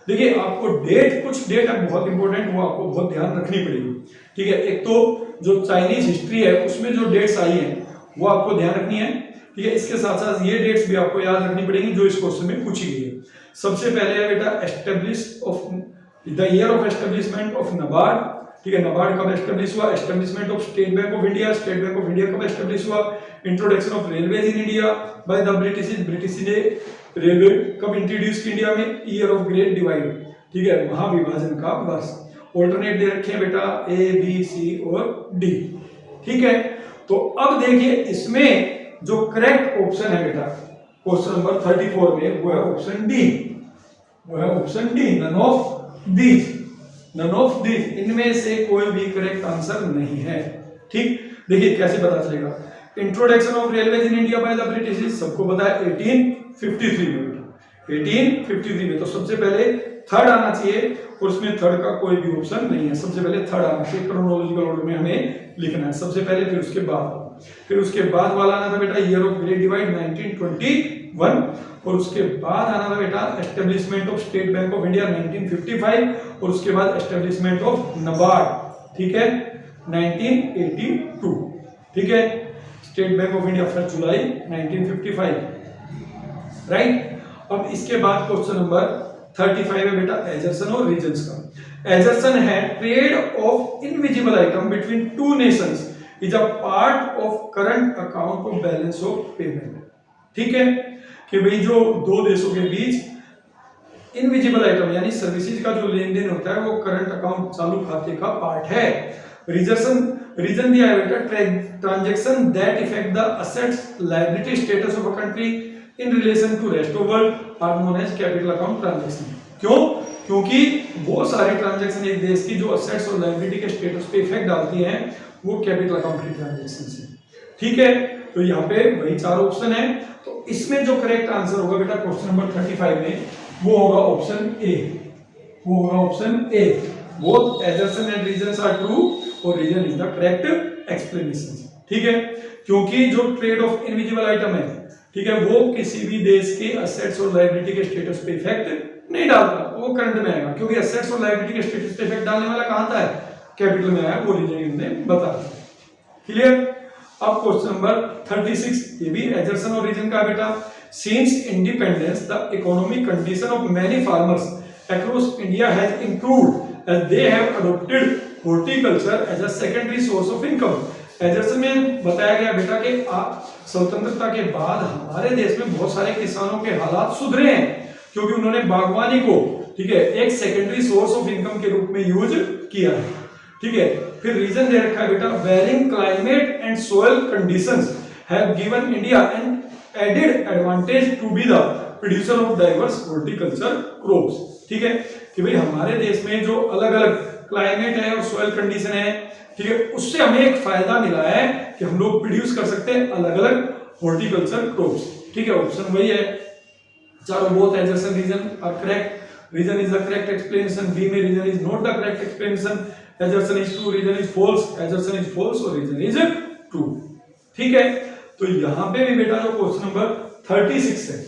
देखिए आपको डेट, कुछ डेट है बहुत इंपॉर्टेंट, वो आपको बहुत ध्यान रखनी पड़ेगी। ठीक है, एक तो जो चाइनीज हिस्ट्री है उसमें जो डेट्स आई हैं वो आपको ध्यान रखनी है। ठीक है, इसके साथ साथ ये डेट्स भी आपको याद रखनी पड़ेगी जो इस क्वेश्चन में पूछी गई है। सबसे पहले है बेटा establish of the year of establishment of NABARD. ठीक है, नबार्ड कब एस्टेब्लिश हुआ, establishment of state Bank of India, state Bank of India कब एस्टेब्लिश हुआ, introduction of railways in India by the British, British ने रेलवे कब इंट्रोड्यूस की इंडिया में, ईयर ऑफ ग्रेट डिवाइड। ठीक है, महाविभाजन का वर्ष। ऑल्टरनेट दे रखे हैं बेटा ए बी सी और डी। ठीक है, तो अब देखिए इसमें जो करेक्ट ऑप्शन है बेटा क्वेश्चन नंबर 34 में वो है ऑप्शन डी, वो है option D, none of these, none of these, इनमें से कोई भी करेक्ट आंसर नहीं है। ठीक, देखिए कैसे पता चलेगा। Introduction of railways in India by the British सबको पता है 1853 में, 1853 में। तो सबसे पहले थर्ड आना चाहिए और उसमें थर्ड का कोई भी ऑप्शन नहीं है। सबसे पहले थर्ड आना चाहिए, क्रोनोलॉजिकल ऑर्डर में हमें लिखना है, सबसे पहले फिर उसके बाद, फिर उसके बाद वाला आना था बेटा ईयर ऑफ ग्रेट डिवाइड 1921, और उसके बाद आना था बेटा establishment of state Bank of India 1955, और उसके बाद एस्टेब्लिशमेंट ऑफ नबार्ड। ठीक है, 1982। ठीक है, State Bank of India 1 July 1955, right. अब इसके बाद क्वेश्चन नंबर 35 है बेटा एजर्सन और रीजन्स का। एजर्सन है trade off invisible item between two nations is a part of current account of balance of payment. ठीक है, कि भाई जो दो देशों के बीच इनविजिबल आइटम यानी सर्विसेज का जो लेन देन होता है वो करंट अकाउंट चालू खाते का पार्ट है। रीजन दिया है बेटा transaction that effect the assets liability status of a country in relation to rest of world are known as capital account transaction. क्यों? क्योंकि वो सारे ट्रांजैक्शन एक देश की जो असेट्स और लायबिलिटी के स्टेटस पे इफेक्ट डालती हैं वो कैपिटल अकाउंट की ट्रांजैक्शन से। ठीक है, तो यहाँ पे वही चार ऑप्शन है, तो इसमें जो करेक्ट आंसर होगा बेटा क्वेश्चन नंबर 35 में वो होगा ऑप्शन ए, वो होगा option A, both assertion and reasons are true और reason is the correct explanation. ठीक है, क्योंकि जो ट्रेड ऑफ इनविजिबल आइटम है, ठीक है, वो किसी भी देश के असेट्स और लायबिलिटी के स्टेटस पे इफेक्ट नहीं डालता, वो करंट में आएगा, क्योंकि असेट्स और लायबिलिटी के स्टेटस पे इफेक्ट डालने वाला कहां था, कैपिटल में आया, वो रीजन इनने बता दिया। क्लियर। अब क्वेश्चन नंबर 36, ये भी एजर्सन और रीजन का बेटा। Since independence the economic condition of many farmers across India has improved as they have adopted horticulture as a secondary source of income. Assertion में बताया गया बेटा कि स्वतंत्रता के बाद हमारे देश में बहुत सारे किसानों के हालात सुधरे हैं क्योंकि उन्होंने बागवानी को, ठीक है, एक सेकेंडरी सोर्स ऑफ इनकम के रूप में यूज किया है। ठीक है। फिर रीजन दे रखा है बेटा, varying climate and soil conditions have given India an added advantage to be the producer of diverse horticulture crops. ठीक है कि भाई हमारे देश में जो अलग अलग क्लाइमेट है और सोयल कंडीशन है, ठीक है, उससे हमें एक फायदा मिला है कि हम लोग प्रोड्यूस कर सकते हैं अलग अलग हॉर्टिकल्चर क्रॉप्स। ठीक है, ऑप्शन वही है चारों, both adjacent reason are correct, reason is the correct explanation. B में reason is not the correct explanation, adjacent is true, reason is false, adjacent is false और रीजन इज ट्रू। ठीक है, तो यहां पे भी बेटा जो क्वेश्चन नंबर 36 है,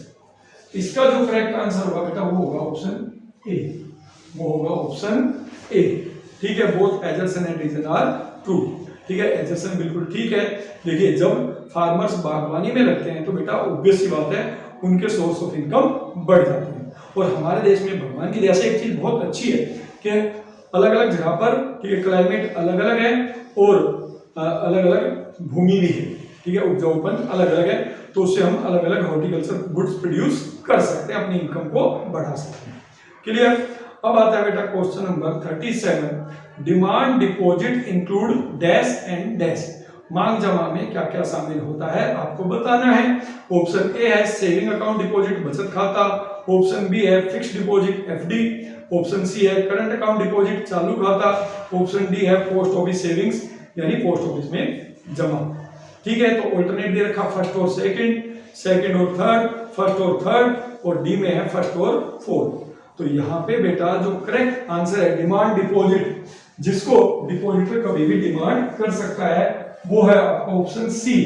इसका जो करेक्ट आंसर होगा बेटा वो होगा ऑप्शन ए, वो होगा ऑप्शन ए। ठीक है, both adjacent and reason are true. ठीक है, एडजेसेंट बिल्कुल ठीक है। देखिए जब फार्मर्स बागवानी में लगते हैं तो बेटा ऑब्वियस सी बात है उनके सोर्स ऑफ इनकम बढ़ जाते हैं। और हमारे देश में भगवान की दया से एक चीज बहुत अच्छी है कि अलग अलग जगह पर, ठीक है, क्लाइमेट अलग अलग है और अलग अलग भूमि भी है। ठीक है, उपजाऊपन अलग अलग है, तो उससे हम अलग अलग हॉर्टिकल्चर गुड्स प्रोड्यूस कर सकते हैं, अपनी इनकम को बढ़ा सकते हैं। क्लियर। अब आता है बेटा question number 37, demand deposit include dash and dash. मांग जमा में क्या क्या शामिल होता है आपको बताना है। ऑप्शन ए है सेविंग अकाउंट डिपॉजिट बचत खाता, ऑप्शन बी है fixed deposit FD, option C है करंट अकाउंट डिपॉजिट चालू खाता, ऑप्शन डी है पोस्ट ऑफिस सेविंग्स यानी पोस्ट ऑफिस में जमा। ठीक है, तो ऑल्टरनेट दे रखा फर्स्ट और सेकंड, सेकंड और थर्ड, फर्स्ट और थर्ड, और डी में है फर्स्ट और फोर्थ। तो यहाँ पे बेटा जो करेक्ट आंसर है डिमांड डिपॉजिट, जिसको डिपॉजिटर कभी भी डिमांड कर सकता है, वो है आपका ऑप्शन सी,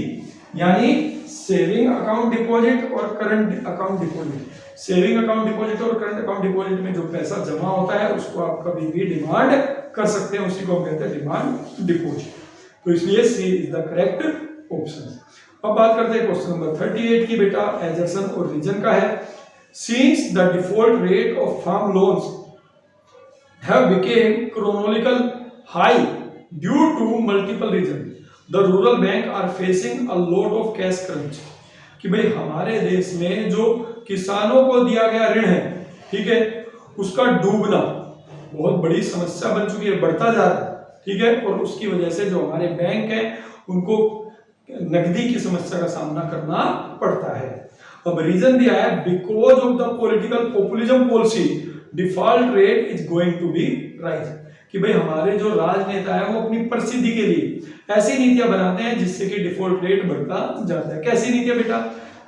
यानी सेविंग अकाउंट डिपॉजिट और current account deposit. Saving account deposit और करंट अकाउंट डिपॉजिट में जो पैसा जमा होता है उसको आप कभी भी डिमांड कर सकते हैं, उसी को हम कहते हैं डिमांड डिपॉजिट। तो इसलिए सी इज द करेक्ट ऑप्शन। अब बात करते हैं क्वेश्चन नंबर 38 की बेटा, एजर्सन और रीजन का है। Since the default rate of farm loans have become chronological high due to multiple reasons, the rural bank are facing a lot of cash crunch। कि भाई हमारे देश में जो किसानों को दिया गया ऋण है, ठीक है, उसका डूबना बहुत बड़ी समस्या बन चुकी है, बढ़ता जा रहा है। ठीक है, और उसकी वजह से जो हमारे बैंक है उनको नकदी की समस्या का सामना करना पड़ता है। अब रीजन दिया है because of the political populism policy default rate is going to be rise. कि भाई हमारे जो राजनेता है वो अपनी प्रसिद्धि के लिए ऐसी नीतियां बनाते हैं जिससे कि डिफॉल्ट रेट बढ़ता जाता है। कैसी नीतियां बेटा?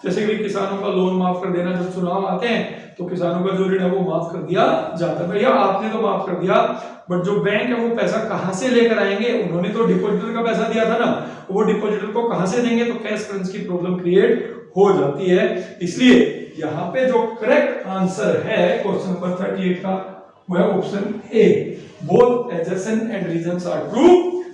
जैसे कि किसानों का लोन माफ कर देना, जब चुनाव आते हैं तो किसानों का जो ऋण है वो माफ कर दिया जाता है। भैया आपने तो माफ कर दिया, बट जो बैंक है वो पैसा कहां से लेकर आएंगे? उन्होंने तो डिपॉजिटर का पैसा दिया था ना, वो डिपॉजिटर को कहां से देंगे? तो कैश क्रंच की प्रॉब्लम क्रिएट हो जाती है। इसलिए यहाँ पे जो करेक्ट आंसर है क्वेश्चन नंबर 38 का वो है option A, both adjacent and reasons are true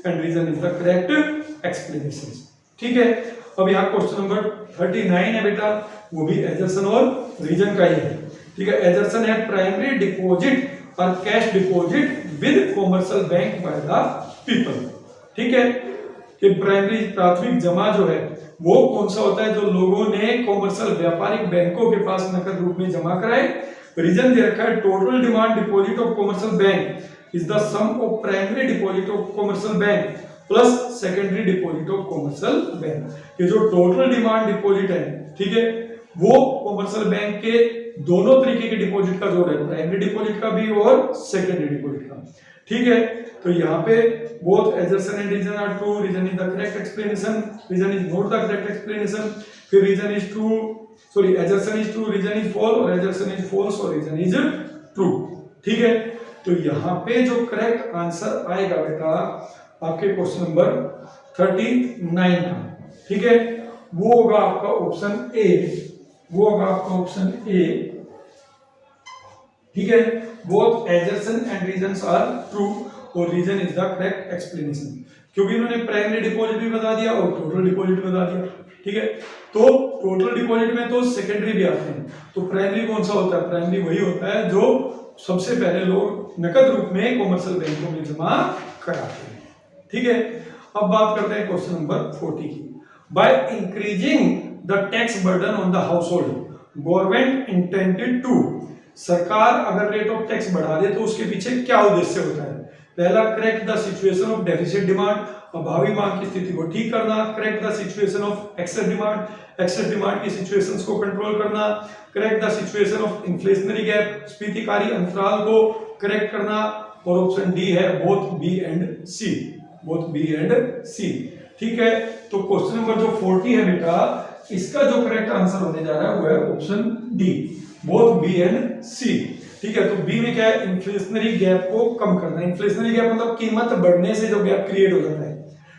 and reason is the correct explanation. ठीक है, अब यहाँ क्वेश्चन नंबर 39 है बेटा, वो भी एडजेसेंट और रीजन का ही है। ठीक है, एडजेसेंट है प्राइमरी डिपॉजिट और cash deposit with commercial bank by the people. ठीक है, कि प्राइमरी प्राथमिक जमा जो है वो कौन सा होता है? जो लोगों ने कॉमर्शियल व्यापारिक बैंकों के पास नकद रूप में जमा कराए। रीजन दे रखा है total demand deposit of commercial bank is the sum of primary deposit of commercial bank plus secondary deposit of commercial bank. ये जो टोटल डिमांड डिपॉजिट है, ठीक है, वो कॉमर्शियल बैंक के दोनों तरीके के डिपॉजिट का जोड़ है, प्राइमरी डिपॉजिट का भी और सेकेंडरी डिपॉजिट का। ठीक है, तो यहाँ पे both adjacent and region are true, region is the correct explanation, region is not the correct explanation, फिर region is true, sorry adjacent is true, region is false और adjacent is false और region is true। ठीक है, तो यहाँ पे जो करेक्ट आंसर आएगा बेटा आपके क्वेश्चन नंबर 39 का, ठीक है, वो होगा आपका ऑप्शन ए, वो होगा आपका ऑप्शन ए। ठीक है, both adjacent and regions are true और reason is the correct explanation, क्योंकि इन्होंने प्राइमरी डिपॉजिट भी बता दिया और टोटल डिपॉजिट बता दिया। ठीक है, तो टोटल डिपॉजिट में तो सेकेंडरी भी आते हैं, तो प्राइमरी कौन सा होता है? प्राइमरी वही होता है जो सबसे पहले लोग नकद रूप में कॉमर्शियल बैंकों में जमा कराते हैं। ठीक है, अब बात करते हैं क्वेश्चन नंबर 40 की। By increasing the tax burden on the household government intended to, सरकार अगर रेट ऑफ टैक्स बढ़ा दे तो उसके पीछे क्या उद्देश्य होता है? पहला, correct the situation of deficit demand, अभावी मांग की स्थिति को ठीक करना, correct the situation of excess demand की सिचुएशंस को कंट्रोल करना, correct the situation of inflationary gap, स्फीतिकारी अंतराल को करेक्ट करना, और ऑप्शन डी है बोथ बी एंड सी। ठीक है, तो क्वेश्चन नंबर जो 40 है बेटा, इसका जो करेक्ट आंसर होने जा रहा है वो है option D, both B and C. ठीक है, तो बी में क्या है, इन्फ्लेशनरी गैप को कम करना। इन्फ्लेशनरी गैप मतलब कीमत बढ़ने से जो गैप क्रिएट हो जाता है।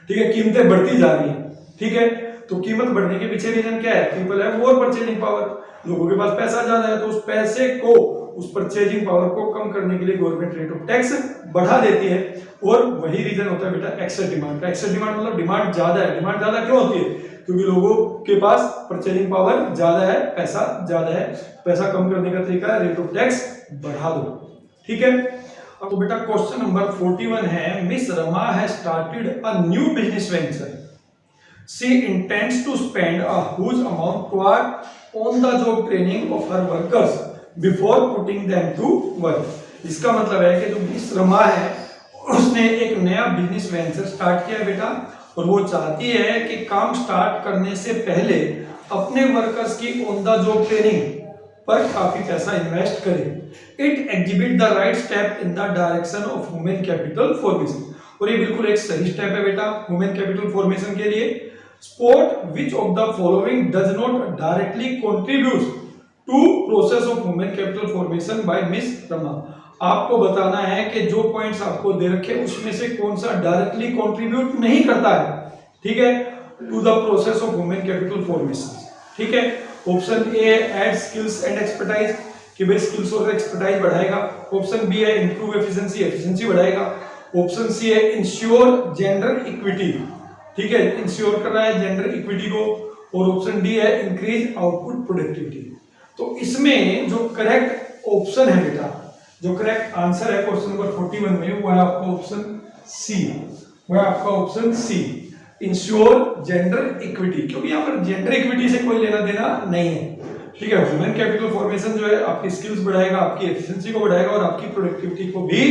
ठीक है, कीमतें बढ़ती जा रही हैं। ठीक है, तो कीमत बढ़ने के पीछे रीजन क्या है, पीपल है मोर परचेजिंग पावर, लोगों के पास पैसा ज्यादा है, तो उस पैसे को, उस परचेजिंग पावर को कम करने के लिए गवर्नमेंट रेट ऑफ टैक्स बढ़ा देती है, और वही रीजन होता है बेटा एक्सेस डिमांड का। एक्सेस डिमांड मतलब डिमांड ज्यादा है। डिमांड ज्यादा क्यों होती है, क्योंकि लोगों के पास परचेजिंग पावर ज्यादा है, पैसा ज्यादा है। पैसा कम करने का तरीका है रेट ऑफ टैक्स बढ़ा दो। ठीक है, अब बेटा क्वेश्चन नंबर 41 है, miss Rama has started a new business venture, she intends to spend a huge amount toward on the job training of her workers before putting them to work. इसका मतलब है कि जो मिस रमा है उसने एक नया बिजनेस वेंचर स्टार्ट किया बेटा, और वो चाहती है कि काम स्टार्ट करने से पहले अपने वर्कर्स की ऑन द जॉब ट्रेनिंग पर काफी पैसा इन्वेस्ट करे। It exhibit the right step in the direction of human capital formation, और ये बिल्कुल एक सही स्टेप है बेटा ह्यूमन कैपिटल फॉर्मेशन के लिए। Spot which of the following does not directly contribute to process of human capital formation by miss Rama. आपको बताना है कि जो पॉइंट्स आपको दे रखे उसमें से कौन सा डायरेक्टली कंट्रीब्यूट नहीं करता है, ठीक है, to the process of human capital formation. ठीक है, option A add skills and expertise, कि भाई स्किल्स और एक्सपर्टाइज बढ़ाएगा। ऑप्शन बी है इंप्रूव एफिशिएंसी बढ़ाएगा। ऑप्शन सी है इंश्योर जेंडर इक्विटी, ठीक है, इंश्योर कर रहा है जेंडर इक्विटी को। और ऑप्शन डी है इंक्रीज आउटपुट प्रोडक्टिविटी। तो इसमें जो करेक्ट ऑप्शन है बेटा, जो करेक्ट आंसर है क्वेश्चन नंबर 41 में, वो है आपका ऑप्शन सी, वो है आपका option C, ensure gender equity. क्योंकि यहाँ पर जेंडर इक्विटी से कोई लेना देना नहीं है। ठीक है, ह्यूमन कैपिटल फॉर्मेशन जो है आपकी स्किल्स बढ़ाएगा, आपकी एफिशिएंसी को बढ़ाएगा और आपकी प्रोडक्टिविटी को भी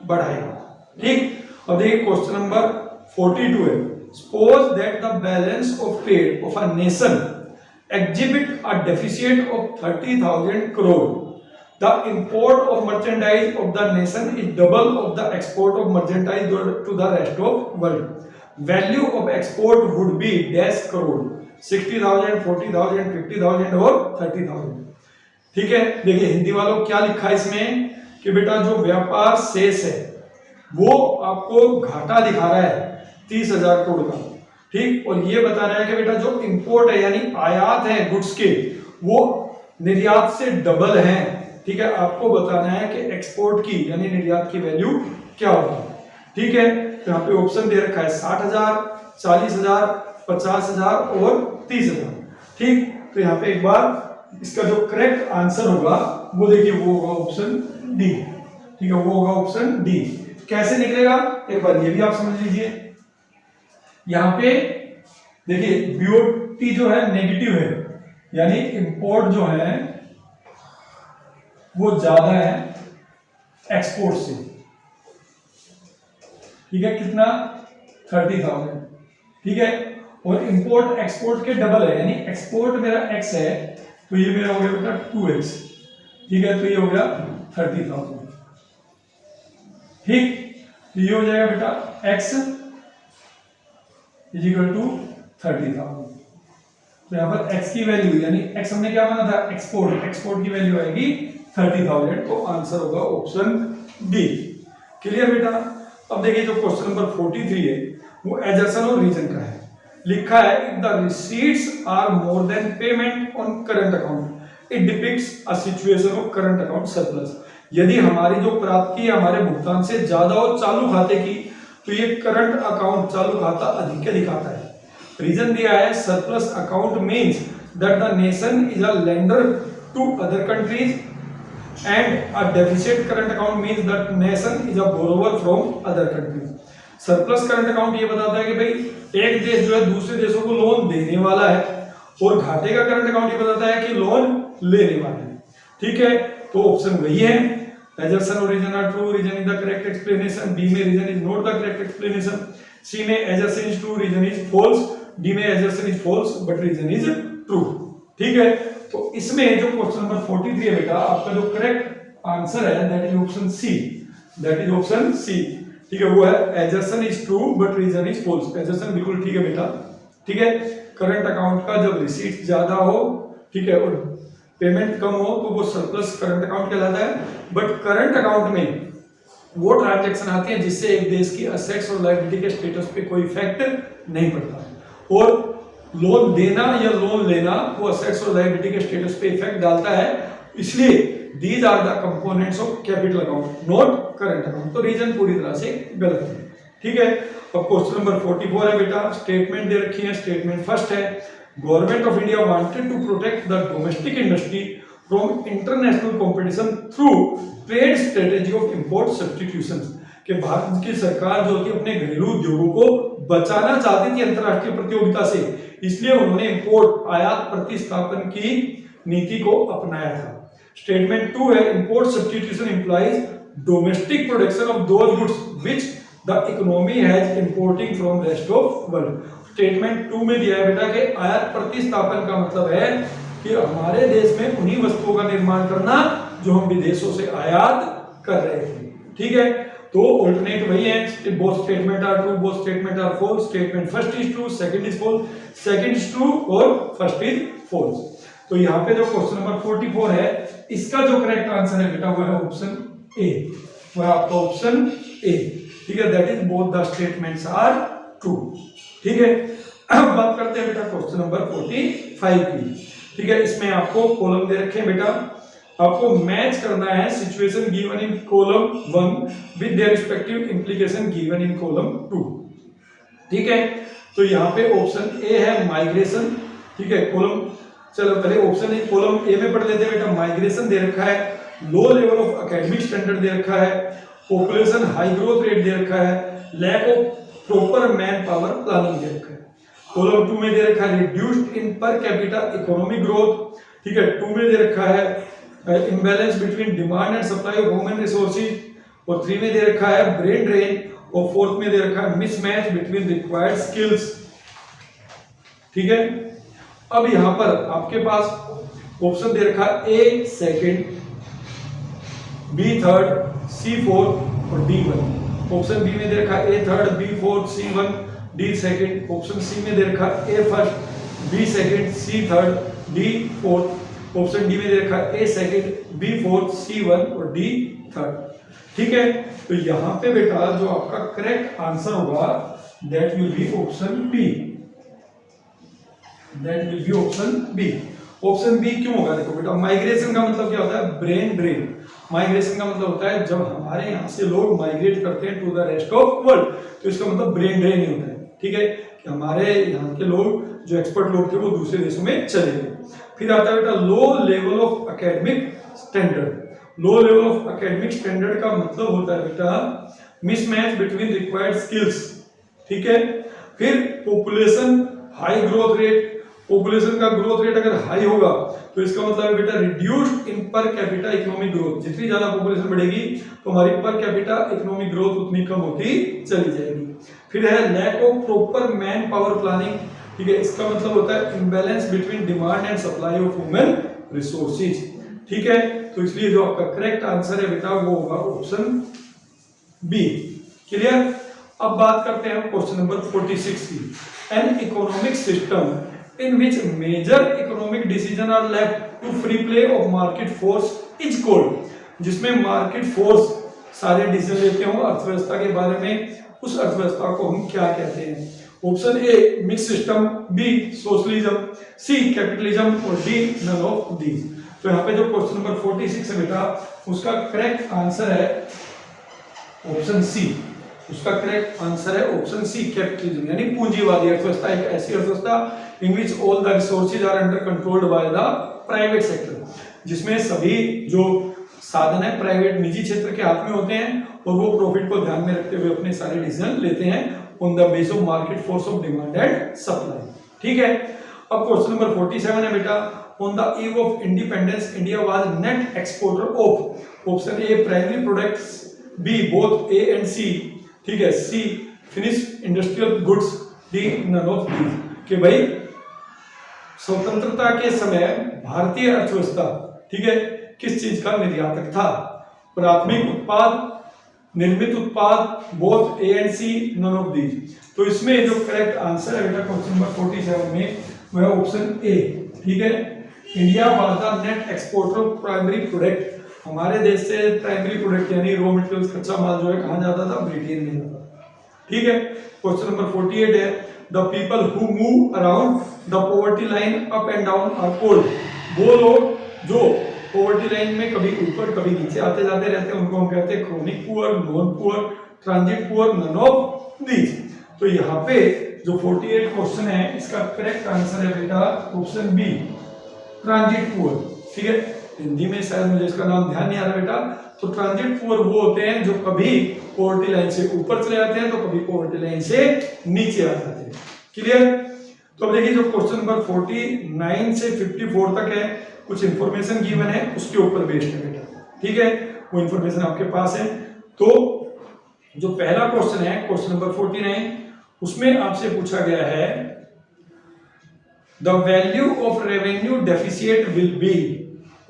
बढ़ाएगा। ठीक, अब देखिए क्वेश्चन नंबर 42 है, suppose that the balance of trade off a nation exhibit a deficit of 30,000 crore. The import of merchandise of the nation is double of the export of merchandise to the rest of world. Value of export would be dash crore, 60,000, 40,000, 50,000 और 30,000. ठीक है, देखिए हिंदी वालों क्या लिखा है इसमें कि बेटा जो व्यापार शेष है वो आपको घाटा दिखा रहा है 30,000 करोड़ का। ठीक, और ये बता रहा है कि बेटा जो इंपोर्ट है यानी आयात है गुड्स के, वो निर्यात से डबल है। ठीक है, आपको बताना है कि एक्सपोर्ट की यानी निर्यात की वैल्यू क्या होगी। ठीक है, तो यहाँ पे ऑप्शन दे रखा है 60,000, 40,000, 50,000 और 30,000। ठीक, तो यहाँ पे एक बार इसका जो करेक्ट आंसर होगा वो देखिए, वो होगा ऑप्शन डी। ठीक है, वो होगा ऑप्शन डी। कैसे निकलेगा एक बार ये भी आप समझ लीजिए। यहां पे देखिए बीओटी जो है नेगेटिव है, यानी इंपोर्ट जो है वो ज्यादा है एक्सपोर्ट से। ठीक है, कितना 30,000। ठीक है, और इंपोर्ट एक्सपोर्ट के डबल है, यानी एक्सपोर्ट मेरा x है तो ये मेरा हो गया बेटा 2x। ठीक है, तो ये हो गया 30,000। ठीक, तो ये हो जाएगा बेटा x इज इक्वल टू 30,000। तो यहाँ पर x की वैल्यू यानी x हमने क्या माना था एक्सपोर्ट, एक्सपोर्ट की वैल्यू आएगी 30,000, तो आंसर होगा ऑप्शन डी। क्लियर बेटा। अब देखिए जो क्वेश्चन नंबर 43 है वो एजर्सन और रीजन का है। लिखा है if the receipts are more than payment on current account it depicts a situation of current account surplus. यदि हमारी जो प्राप्ति है हमारे भुगतान से ज्यादा हो चालू खाते की, तो ये करंट अकाउंट चालू खाता अधिक दिखाता है। रीजन दिया है surplus account means that the nation is a lender to other countries and a deficit current account means that nation is a borrower from other countries. Surplus current account ये बताता है कि भाई एक देश जो है दूसरे देशों को लोन देने वाला है, और घाटे का करंट अकाउंट ये बताता है कि लोन लेने वाला है। ठीक है, तो ऑप्शन वही है। assertion और reason are true, reason is the correct explanation. B में reason is not the correct explanation. C में assertion is true, reason is false. D में assertion is false but reason is true. ठीक है, तो इसमें जो क्वेश्चन नंबर 43 है बेटा, आपका जो करेक्ट आंसर है that is option C, that is option C. ठीक है, वो है assertion is true but reason is false। assertion बिल्कुल ठीक है बेटा। ठीक है, करंट अकाउंट का जब रिसीट ज्यादा हो, ठीक है, और पेमेंट कम हो तो वो सरप्लस करंट अकाउंट कहलाता है। बट करंट अकाउंट में वो ट्रांजैक्शन आती है जिससे एक देश की असेट्स और लायबिलिटी के स्टेटस पे कोई इफेक्ट नहीं पड़ता, और लोन देना या लोन लेना वो असेट्स और लायबिलिटी के स्टेटस पे इफेक्ट डालता है। इसलिए these are the components of capital account not current account. तो रीजन पूरी तरह से गलत है। ठीक है, अब क्वेश्चन नंबर 44 है बेटा, स्टेटमेंट दे रखी है। स्टेटमेंट फर्स्ट है, government of India wanted to protect the domestic industry from international competition through trade strategy of import substitution. कि भारत की सरकार जो कि अपने घरेलू उद्योगों को बचाना चाहती थी अंतरराष्ट्रीय प्रतियोगिता से, इसलिए उन्होंने इंपोर्ट आयात प्रतिस्थापन की नीति को अपनाया था। स्टेटमेंट 2 है, import substitution implies domestic production of those goods which the economy has importing from rest of world. Statement 2 में दिया है बेटा कि आयात प्रतिस्थापन का मतलब है कि हमारे देश में उन्हीं वस्तुओं का निर्माण करना जो हम विदेशों से आयात कर रहे थे। ठीक है, तो ऑल्टरनेट वही है, both statement are true, both statement are false. Statement first is true, second is false, second is true और फर्स्ट इज फॉल्स। तो यहाँ पे जो क्वेश्चन नंबर 44 है, इसका जो करेक्ट आंसर है बेटा वो है ऑप्शन ए, वो है आपका ऑप्शन ए। ठीक है, that is both the statements are true. ठीक है, अब बात करते हैं बेटा क्वेश्चन नंबर 45 की। ठीक है, इसमें आपको कॉलम दे रखे हैं बेटा, आपको मैच करना है situation given in column 1 with their respective implication given in column 2। ठीक है, तो यहाँ पे ऑप्शन ए है माइग्रेशन। ठीक है, कॉलम, चलो पहले ऑप्शन ए कॉलम ए में पढ़ लेते हैं बेटा। माइग्रेशन दे रखा है, low level of academic standard दे रखा है, पॉपुलेशन हाई ग्रोथ रेट दे रखा है, lack of proper man power planning दे रखा है। कॉलम 2 में दे रखा है reduced in per capita economic growth. ठीक है, 2 में दे रखा है imbalance between demand and supply of human resources, और 3 में दे रखा है ब्रेन ड्रेन, और 4th में दे रखा है मिसमैच बिटवीन रिक्वायर्ड स्किल्स। ठीक है, अब यहां पर आपके पास ऑप्शन दे रखा है A second, B third, C fourth और डी 1। ऑप्शन बी में दे रखा है A third, B fourth, C 1, D second. Option C में दे रखा है A first, B second, C third, D fourth. Option D में दे रखा है A second, B fourth, C 1 और डी थर्ड। ठीक है, तो यहां पे बेटा जो आपका करेक्ट आंसर होगा that will be option B, that will be option B. Option B क्यों होगा? देखो बेटा, माइग्रेशन का मतलब क्या होता है? Brain drain. माइग्रेशन का मतलब होता है जब हमारे यहाँ से लोग माइग्रेट करते हैं to the rest of world, तो इसका मतलब ब्रेन ड्रेन ही होता है। ठीक है, कि हमारे यहाँ के लोग जो एक्सपर्ट लोग थे वो दूसरे देशों में चले गए। फिर आता है बेटा लो level of academic standard. Low level of academic standard का मतलब होता है बेटा मिसमैच बिटवीन रिक्वायर्ड स्किल्स। ठीक है, फिर population high growth rate. Population का ग्रोथ रेट अगर हाई होगा तो इसका मतलब है बेटा reduced in per capita economic growth. जितनी ज्यादा पॉपुलेशन बढ़ेगी तो हमारी पर कैपिटा इकोनॉमिक ग्रोथ उतनी कम होती चली जाएगी। फिर है lack of proper man power planning. ठीक है, इसका मतलब होता है imbalance between demand and supply of human resources. ठीक है, तो इसलिए जो आपका करेक्ट आंसर है बेटा वो होगा ऑप्शन बी। क्लियर? अब बात करते हैं क्वेश्चन नंबर 46 की। An economic system in which major economic decision are left to free play of market force is called। जिसमें मार्केट फोर्स सारे डिसीजन लेते हो अर्थव्यवस्था के बारे में, उस अर्थव्यवस्था को हम क्या कहते हैं? Option A mix system, B socialism, C capitalism और डी नन ऑफ दीज। तो यहाँ पे जो क्वेश्चन नंबर 46 है बेटा उसका करेक्ट आंसर है ऑप्शन सी। उसका करेक्ट आंसर है ऑप्शन सी कैपिटलिज्म, यानी पूंजीवादी अर्थव्यवस्था। एक ऐसी अर्थव्यवस्था in which all the resources are under controlled by the private sector, जिसमें सभी जो साधन है प्राइवेट निजी क्षेत्र के हाथ में होते हैं और वो प्रॉफिट को ध्यान में रखते हुए अपने सारे डिसीजन लेते हैं on the base of market force of demand and supply. ठीक है, अब क्वेश्चन नंबर 47 है बेटा। On the eve of independence India was net exporter of option A primary products, B both A and C, ठीक है, C finish industrial goods, D none of these. कि भाई स्वतंत्रता के समय भारतीय अर्थव्यवस्था, ठीक है, किस चीज का निर्यातक था? प्राथमिक उत्पाद, निर्मित उत्पाद, both A and C, none of these. तो इसमें जो करेक्ट आंसर है बेटा क्वेश्चन नंबर 47 में वो है ऑप्शन ए, ठीक है। India was the net exporter of primary product. हमारे देश से प्राइमरी प्रोडक्ट यानी रॉ मटेरियल्स, कच्चा माल जो है कहाँ जाता था? ब्रिटेन में जाता था, ठीक है। क्वेश्चन नंबर 48 है the people who move around the poverty line up and down are called. वो लोग जो पॉवर्टी लाइन में कभी ऊपर कभी नीचे आते जाते रहते हैं उनको हम कहते हैं chronic poor, non poor, transit poor, none of these. तो यहाँ पे जो 48 क्वेश्चन है इसका करेक्ट आंसर है बेटा ऑप्शन बी, ट्रांजिट पुअर, ठीक है। हिंदी में शायद मुझे इसका नाम ध्यान नहीं आ रहा बेटा। तो ट्रांजिट पुअर वो होते हैं जो कभी पॉवर्टी लाइन से ऊपर चले जाते हैं तो कभी पॉवर्टी लाइन से नीचे आ जाते हैं। क्लियर? तो अब देखिए जो क्वेश्चन नंबर 49 से 54 तक है, कुछ इंफॉर्मेशन गिवन है उसके ऊपर बेस्ड है बेटा, ठीक है। वो इंफॉर्मेशन आपके पास है। तो जो पहला क्वेश्चन है क्वेश्चन नंबर 49, उसमें आपसे पूछा गया है the value of revenue deficit will be.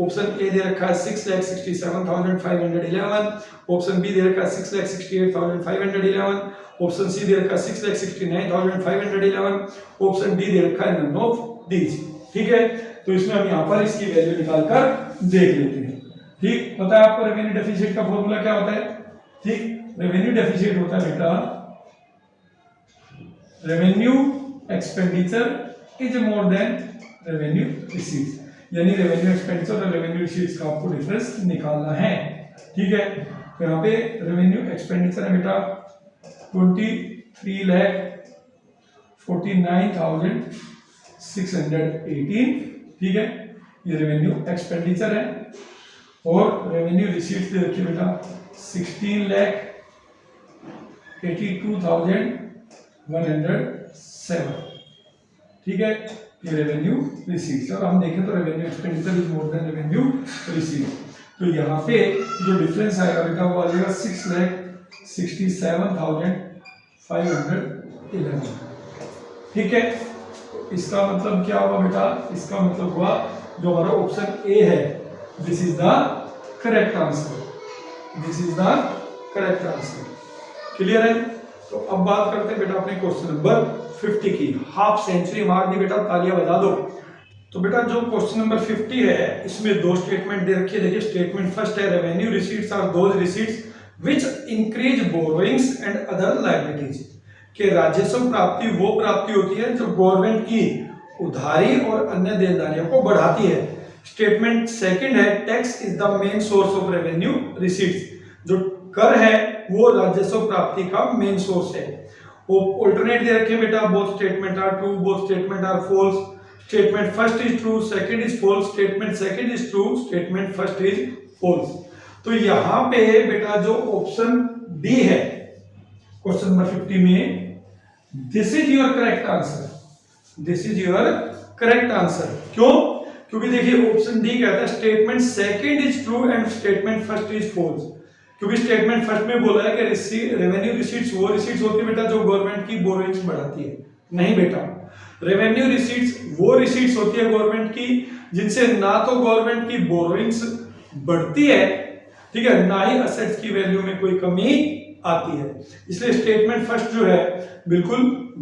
Option A दे रखा है 6,67,511, ऑप्शन बी दे रखा है 6,68,511, ऑप्शन सी दे रखा है 6,69,511, ऑप्शन डी दे रखा है नन ऑफ दीज, ठीक है। तो इसमें हम यहाँ पर इसकी वैल्यू निकालकर देख लेते हैं, ठीक। पता है आपको रेवेन्यू डेफिसिट का फॉर्मूला क्या होता है? ठीक, रेवेन्यू डेफिसिट होता है बेटा revenue expenditure is more than revenue receives, यानी रेवेन्यू एक्सपेंडिचर और रेवेन्यू रिसीव्स का आपको डिफरेंस निकालना है, ठीक है। तो यहाँ पे रेवेन्यू एक्सपेंडिचर है बेटा 23,49,618, ठीक है, ये रेवेन्यू एक्सपेंडिचर है। और रेवेन्यू रिसीव्स दे रखिए बेटा 16,82,107, ठीक है, ये रेवेन्यू रिसीव्स। और हम देखें तो revenue expenditure is more than revenue receives. तो यहाँ पे जो डिफरेंस आएगा बेटा वो आ जाएगा 6,67,511, ठीक है। इसका मतलब क्या हुआ बेटा? इसका मतलब हुआ जो हमारा ऑप्शन ए है this is the correct answer, this is the correct answer. Clear है? तो अब बात करते हैं बेटा अपने क्वेश्चन नंबर 50 की। हाफ सेंचुरी मार दी बेटा, तालियां बजा दो। तो बेटा जो क्वेश्चन नंबर 50 है इसमें दो स्टेटमेंट दे रखी है। देखिए स्टेटमेंट फर्स्ट है revenue receipts are those receipts which increase borrowings and other liabilities, कि राजस्व प्राप्ति वो प्राप्ति होती है जो गवर्नमेंट की उधारी और अन्य देनदारियों को बढ़ाती है। स्टेटमेंट सेकंड है tax is the main source of revenue receipts, जो कर है वो राजस्व प्राप्ति का मेन सोर्स है। ऑल्टरनेट दे रखे बेटा both statement are true, both statement are false, statement first is true, second is false, statement second is true, statement first is false. तो यहां पे बेटा जो ऑप्शन डी है क्वेश्चन नंबर 50 में, this is your correct answer, this is your correct answer. क्यों? क्योंकि देखिए ऑप्शन डी कहता है statement second is true and statement first is false. क्योंकि स्टेटमेंट फर्स्ट में बोला है कि रेवेन्यू रिसीट्स वो रिसीट्स होती है बेटा जो गवर्नमेंट की बोरोइंग्स बढ़ाती है। नहीं बेटा, रेवेन्यू रिसीट्स वो रिसीट्स होती है गवर्नमेंट की जिनसे ना तो गवर्नमेंट की बोरोइंग्स बढ़ती है, ठीक है, ना ही असेट्स की वैल्यू में कोई कमी आती है। इसलिए स्टेटमेंट फर्स्ट जो है बिल्कुल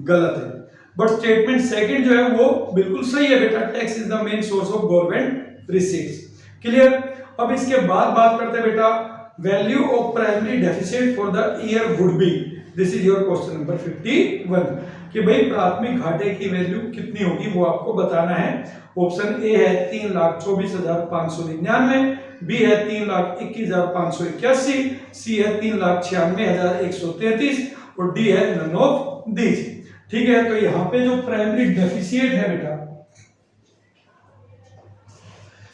गलत है, बट स्टेटमेंट सेकंड जो है वो बिल्कुल सही है बेटा, tax is the main source of government receipts. Clear? अब इसके बाद बात करते हैं बेटा value of primary deficit for the year would be, this is your question number 51, कि भाई प्राथमिक घाटे की वैल्यू कितनी होगी वो आपको बताना है। ऑप्शन ए है 3,24,599, बी है 3,21,581, सी है 3,96,133 और डी है नन ऑफ दीज, ठीक है। तो यहाँ पे जो प्राइमरी डेफिसिट है बेटा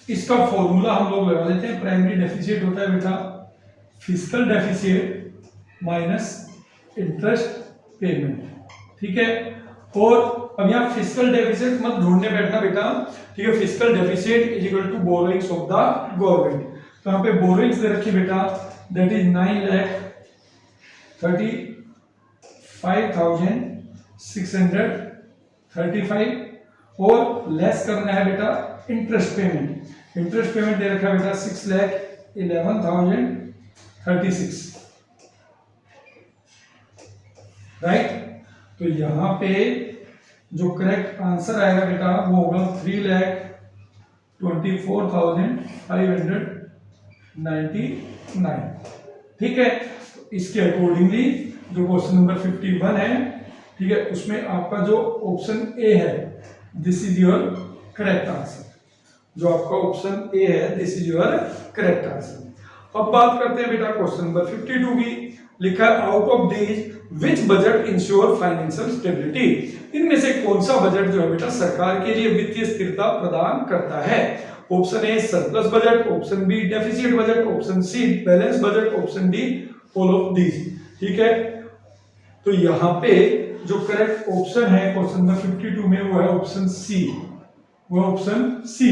इसका फॉर्मूला हम लोग लगा लेते हैं। प्राइमरी डेफिसिट होता है बेटा fiscal deficit minus interest payment, ठीक है। और अब यहाँ फिस्कल डेफिसिट मत ढूंढने बैठना बेटा, ठीक है। Fiscal deficit is equal to borrowings of the government. तो यहाँ पे बोरिंग्स दे रखी बेटा, दैट इज 9,35,635 और लेस करना है बेटा इंटरेस्ट पेमेंट। इंटरेस्ट पेमेंट दे रखा है बेटा 6,11,036, राइट। तो यहाँ पे जो करेक्ट आंसर आएगा बेटा वो होगा 3,24,599। ठीक है, तो इसके अकॉर्डिंगली जो क्वेश्चन नंबर 51 है, ठीक है, उसमें आपका जो ऑप्शन ए है this is your correct answer. जो आपका ऑप्शन ए है this is your correct answer. अब बात करते हैं बेटा क्वेश्चन नंबर 52 की। लिखा है out of these which budget ensure financial stability. इनमें से कौन सा बजट जो है बेटा सरकार के लिए वित्तीय स्थिरता प्रदान करता है। Option A surplus budget, option B deficit budget, option C balance budget, option D all of these. ठीक है, तो यहाँ पे जो करेक्ट ऑप्शन है क्वेश्चन नंबर 52 में वो है ऑप्शन सी, वो option C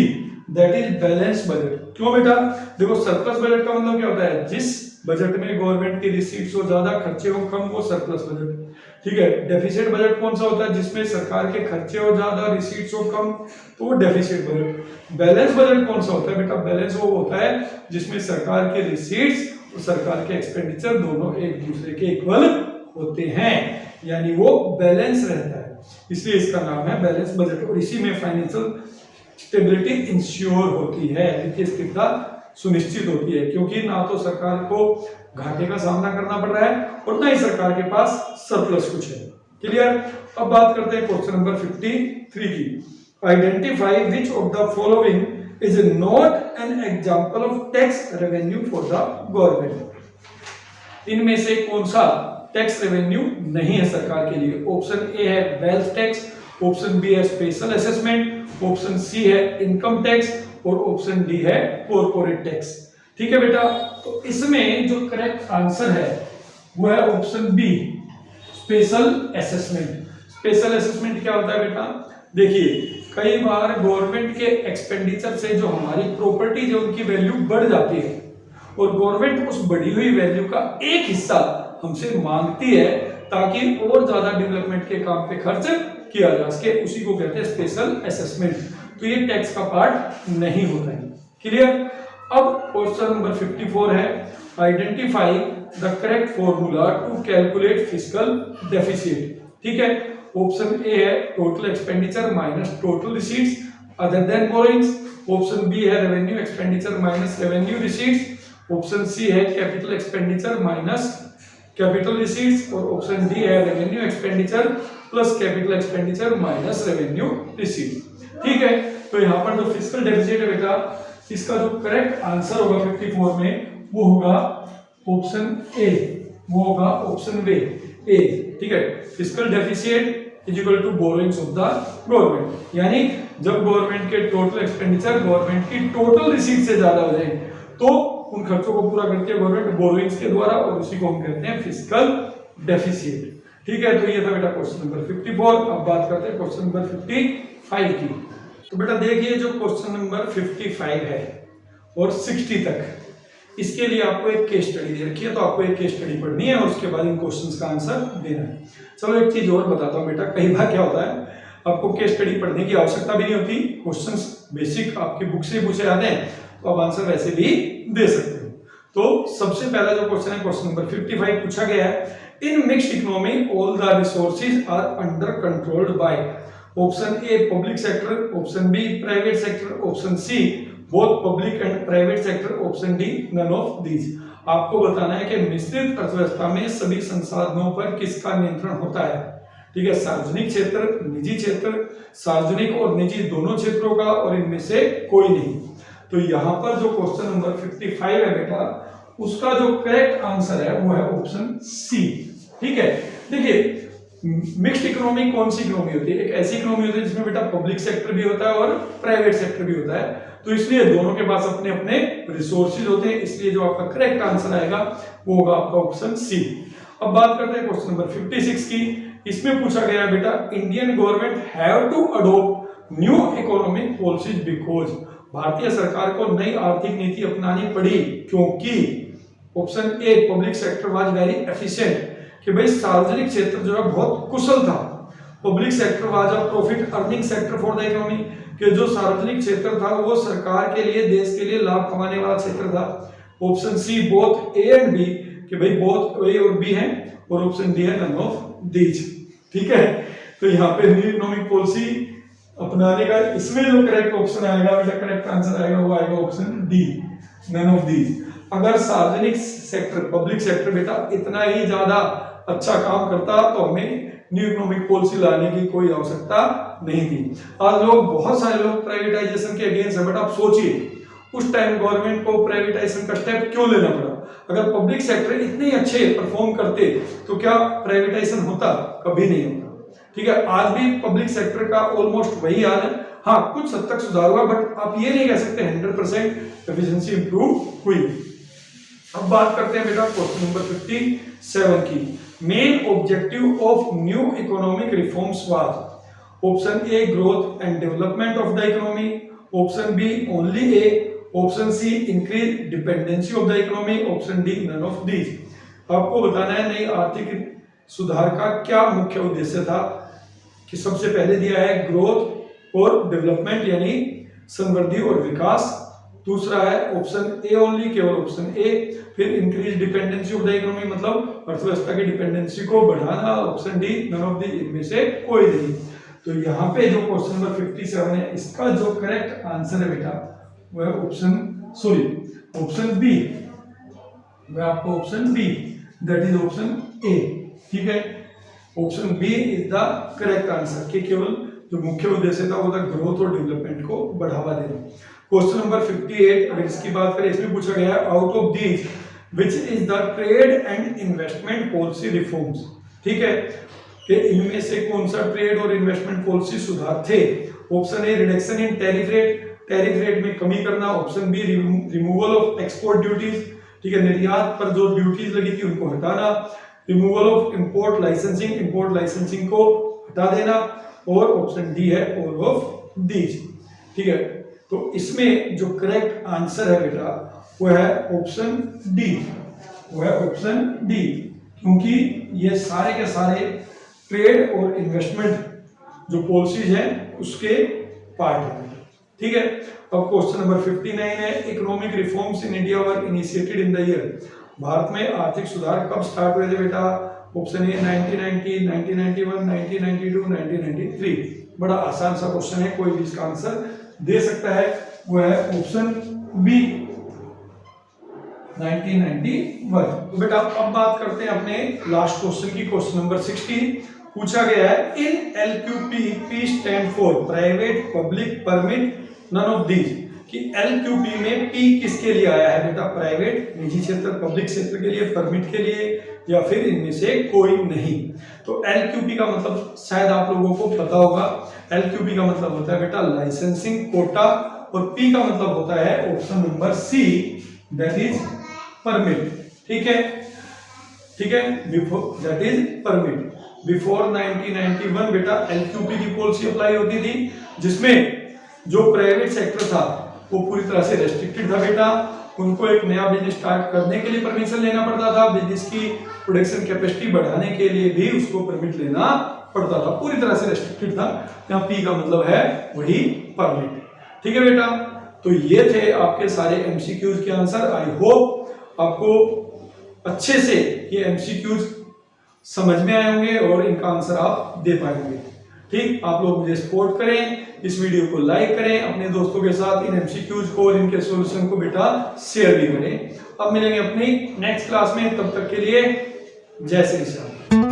that is balance budget. क्यों बेटा, देखो सरप्लस बजट का मतलब क्या होता है, जिस बजट में गवर्नमेंट की रिसीट्स हो ज्यादा खर्चे हो कम, वो सरप्लस बजट। ठीक है, डेफिसिट बजट कौन सा होता है, जिसमें सरकार के खर्चे हो ज्यादा रिसीट्स हो कम, तो वो डेफिसिट बजट। बैलेंस बजट कौन सा होता है बेटा, बैलेंस वो होता है जिसमें सरकार के रिसीट्स और सरकार के एक्सपेंडिचर दोनों एक दूसरे के इक्वल होते हैं, यानी वो बैलेंस रहता है, इसलिए इसका नाम है बैलेंस बजट। और इसी में फाइनेंशियल स्टेबिलिटी इंश्योर होती है, वित्तीय स्थिरता सुनिश्चित होती है, क्योंकि ना तो सरकार को घाटे का सामना करना पड़ रहा है और ना ही सरकार के पास सरप्लस कुछ है। क्लियर। अब बात करते हैं क्वेश्चन नंबर 53 की। Identify which of the following is not an example of tax revenue for the government. इनमें से कौन सा टैक्स रेवेन्यू नहीं है सरकार के लिए। ऑप्शन ए है वेल्थ टैक्स, ऑप्शन बी है स्पेशल असेसमेंट, ऑप्शन सी है इनकम टैक्स और ऑप्शन डी है कॉर्पोरेट टैक्स। ठीक है बेटा, तो इसमें जो करेक्ट आंसर है वो है option B special assessment. Special assessment क्या होता है बेटा, देखिए कई बार गवर्नमेंट के एक्सपेंडिचर से जो हमारी प्रॉपर्टी जो उनकी वैल्यू बढ़ जाती है और गवर्नमेंट उस बढ़ी हुई वैल्यू का एक हिस्सा हमसे मांगती है ताकि और ज्यादा डेवलपमेंट के काम पे खर्च किया जा सके, उसी को कहते हैं स्पेशल असेसमेंट। तो ये टैक्स का पार्ट नहीं होता है। क्लियर। अब क्वेश्चन नंबर 54 है identify the correct formula to calculate fiscal deficit. ठीक है, ऑप्शन ए है total expenditure minus total receipts other than borrowings, option B है revenue expenditure minus revenue receipts, option C है capital expenditure minus capital receipts और ऑप्शन डी है revenue expenditure plus capital expenditure minus revenue receipts. ठीक है, तो यहाँ पर जो फिस्कल डेफिसिट है बेटा, इसका जो करेक्ट आंसर होगा 54 में वो होगा ऑप्शन ए, वो होगा ऑप्शन बी ए। ठीक है, fiscal deficit is equal to borrowings of the government, यानी जब गवर्नमेंट के टोटल एक्सपेंडिचर गवर्नमेंट की टोटल रिसीट से ज्यादा हो जाए तो उन खर्चों को पूरा करती है गवर्नमेंट बोरोइंग्स के द्वारा, और उसी को हम कहते हैं फिस्कल डेफिसिट। ठीक है, तो ये था बेटा क्वेश्चन नंबर 54। अब बात करते हैं क्वेश्चन नंबर 55 की। तो बेटा देखिए जो क्वेश्चन नंबर 55 है और 60 तक, इसके लिए आपको एक केस स्टडी दे रखी है, तो आपको एक केस स्टडी पढ़नी है और उसके बाद इन क्वेश्चंस का आंसर देना है। चलो एक चीज और बताता हूँ बेटा, कई बार क्या होता है आपको केस स्टडी पढ़ने की आवश्यकता भी नहीं होती, क्वेश्चंस बेसिक आपकी बुक से पूछे जाते हैं तो आप आंसर वैसे भी दे सकते हो। तो सबसे पहला जो क्वेश्चन है क्वेश्चन नंबर 55 पूछा गया है, in mixed economy all the resources are under controlled by. Option A public sector, option B private sector, option C both public and private sector, option D none of these. आपको बताना है कि मिश्रित अर्थव्यवस्था में सभी संसाधनों पर किसका नियंत्रण होता है। ठीक है, सार्वजनिक क्षेत्र, निजी क्षेत्र, सार्वजनिक और निजी दोनों क्षेत्रों का, और इनमें से कोई नहीं। तो यहाँ पर जो क्वेश्चन नंबर 55 है बेटा, उसका जो करेक्ट आंसर है वो है ऑप्शन सी। ठीक है, देखिए मिक्स्ड इकोनॉमी कौन सी इकोनॉमी होती है, एक ऐसी इकोनॉमी होती है जिसमें बेटा पब्लिक सेक्टर भी होता है और प्राइवेट सेक्टर भी होता है, तो इसलिए दोनों के पास अपने अपने रिसोर्सेज होते हैं, इसलिए जो आपका करेक्ट आंसर आएगा वो होगा आपका ऑप्शन सी। अब बात करते हैं क्वेश्चन नंबर 56 की। इसमें पूछा गया है बेटा Indian government have to adopt new economic policies because, भारतीय सरकार को नई आर्थिक नीति अपनानी पड़ी क्योंकि option A public sector was very efficient, कि भाई सार्वजनिक क्षेत्र जो है बहुत कुशल था। Public sector was a profit earning sector for the economy, कि जो सार्वजनिक क्षेत्र था वो सरकार के लिए, देश के लिए लाभ कमाने वाला क्षेत्र था। Option C both A and B, कि भाई बोथ ए और बी हैं, और ऑप्शन डी है नन ऑफ दीज। ठीक है, तो यहाँ पे न्यू इकोनॉमिक पॉलिसी अपनाने का इसमें जो करेक्ट ऑप्शन आएगा बेटा, करेक्ट आंसर आएगा वो आएगा option D, none of these. अगर सार्वजनिक सेक्टर, पब्लिक सेक्टर बेटा इतना ही ज्यादा अच्छा काम करता तो हमें न्यू इकोनॉमिक पॉलिसी लाने की कोई आवश्यकता नहीं थी। आज लोग, बहुत सारे लोग प्राइवेटाइजेशन के अगेंस्ट है, बट आप सोचिए उस टाइम गवर्नमेंट को प्राइवेटाइजेशन का स्टेप क्यों लेना पड़ा? अगर पब्लिक सेक्टर इतने अच्छे परफॉर्म करते तो क्या प्राइवेटाइजेशन होता? कभी नहीं होता। ठीक है, आज भी पब्लिक सेक्टर का ऑलमोस्ट वही हाल है। हाँ, कुछ हद तक सुधार हुआ, बट आप ये नहीं कह सकते 100% एफिशिएंसी इंप्रूव हुई। अब बात करते हैं बेटा क्वेश्चन नंबर 57 की। Main objective of new economic reforms was option A growth and development of the economy, option B only A, option C increase dependency of the economy, option D none of these. आपको बताना है नई आर्थिक सुधार का क्या मुख्य उद्देश्य था, कि सबसे पहले दिया है ग्रोथ और डेवलपमेंट यानी समृद्धि और विकास, दूसरा है ऑप्शन ए ओनली, केवल ऑप्शन ए, फिर increase dependency of the economy मतलब अर्थव्यवस्था की डिपेंडेंसी को बढ़ाना, option D none of the इनमें से कोई नहीं। तो यहाँ पे जो क्वेश्चन नंबर 57 है इसका जो करेक्ट आंसर है बेटा वो है ऑप्शन बी, मैं आपको option B, that is option A. ठीक है, option B is the correct answer, कि केवल जो मुख्य उद्देश्य था वो था ग्रोथ और डेवलपमेंट को बढ़ावा देना। क्वेश्चन नंबर 58, अगर इसकी बात करें, इसमें पूछा गया है out of these which is the trade and investment policy reforms. ठीक है, कि इनमें से कौन सा ट्रेड और इन्वेस्टमेंट पॉलिसी सुधार थे? Option A reduction in tariff rate में कमी करना, option B removal of export duties, ठीक है, निर्यात पर जो ड्यूटीज लगी थी उनको हटाना, रिमूवल ऑफ इंपोर्ट लाइसेंसिंग को हटा देना, और ऑप्शन डी है ऑल ऑफ दीज। ठीक है, तो इसमें जो करेक्ट आंसर है बेटा वो है ऑप्शन डी, क्योंकि ये सारे के सारे ट्रेड और इन्वेस्टमेंट जो पॉलिसीज हैं उसके पार्ट है। ठीक है, अब क्वेश्चन नंबर 59 है economic reforms in India were initiated in the year. Bharat में आर्थिक सुधार कब स्टार्ट हुए थे बेटा? Option A 1990, 1991, 1992, 1993। बड़ा आसान सा क्वेश्चन है, कोई भी इसका आंसर दे सकता है, वो है ऑप्शन बी 1991। तो बेटा अब बात करते हैं अपने लास्ट क्वेश्चन की, क्वेश्चन नंबर 60। पूछा गया है in LQP P stand for private public permit none of these, कि LQP में P किसके लिए आया है बेटा? प्राइवेट निजी क्षेत्र, पब्लिक क्षेत्र के लिए, परमिट के लिए, या फिर इनमें से कोई नहीं। तो LQP का मतलब शायद आप लोगों को पता होगा, LQP का मतलब होता है बेटा लाइसेंसिंग कोटा, और P का मतलब होता है option number C, that is permit. ठीक है, दैट इज परमिट। बिफोर 1991 बेटा LQP की पॉलिसी अप्लाई होती थी, जिसमें जो प्राइवेट सेक्टर था वो पूरी तरह से रेस्ट्रिक्टेड था बेटा। उनको एक नया बिजनेस स्टार्ट करने के लिए परमिशन लेना पड़ता था, बिजनेस की प्रोडक्शन कैपेसिटी बढ़ाने के लिए भी उसको परमिट लेना पड़ता था, पूरी तरह से रेस्ट्रिक्टेड था। यहाँ P का मतलब है वही परमिट। ठीक है बेटा, तो ये थे आपके सारे MCQs के आंसर। आई होप आपको अच्छे से ये MCQs समझ में आए होंगे और इनका आंसर आप दे पाएंगे। ठीक, आप लोग मुझे सपोर्ट करें, इस वीडियो को लाइक करें, अपने दोस्तों के साथ इन MCQs को और इनके सॉल्यूशन को बेटा शेयर भी करें। अब मिलेंगे अपनी नेक्स्ट क्लास में, तब तक के लिए जय श्री राम।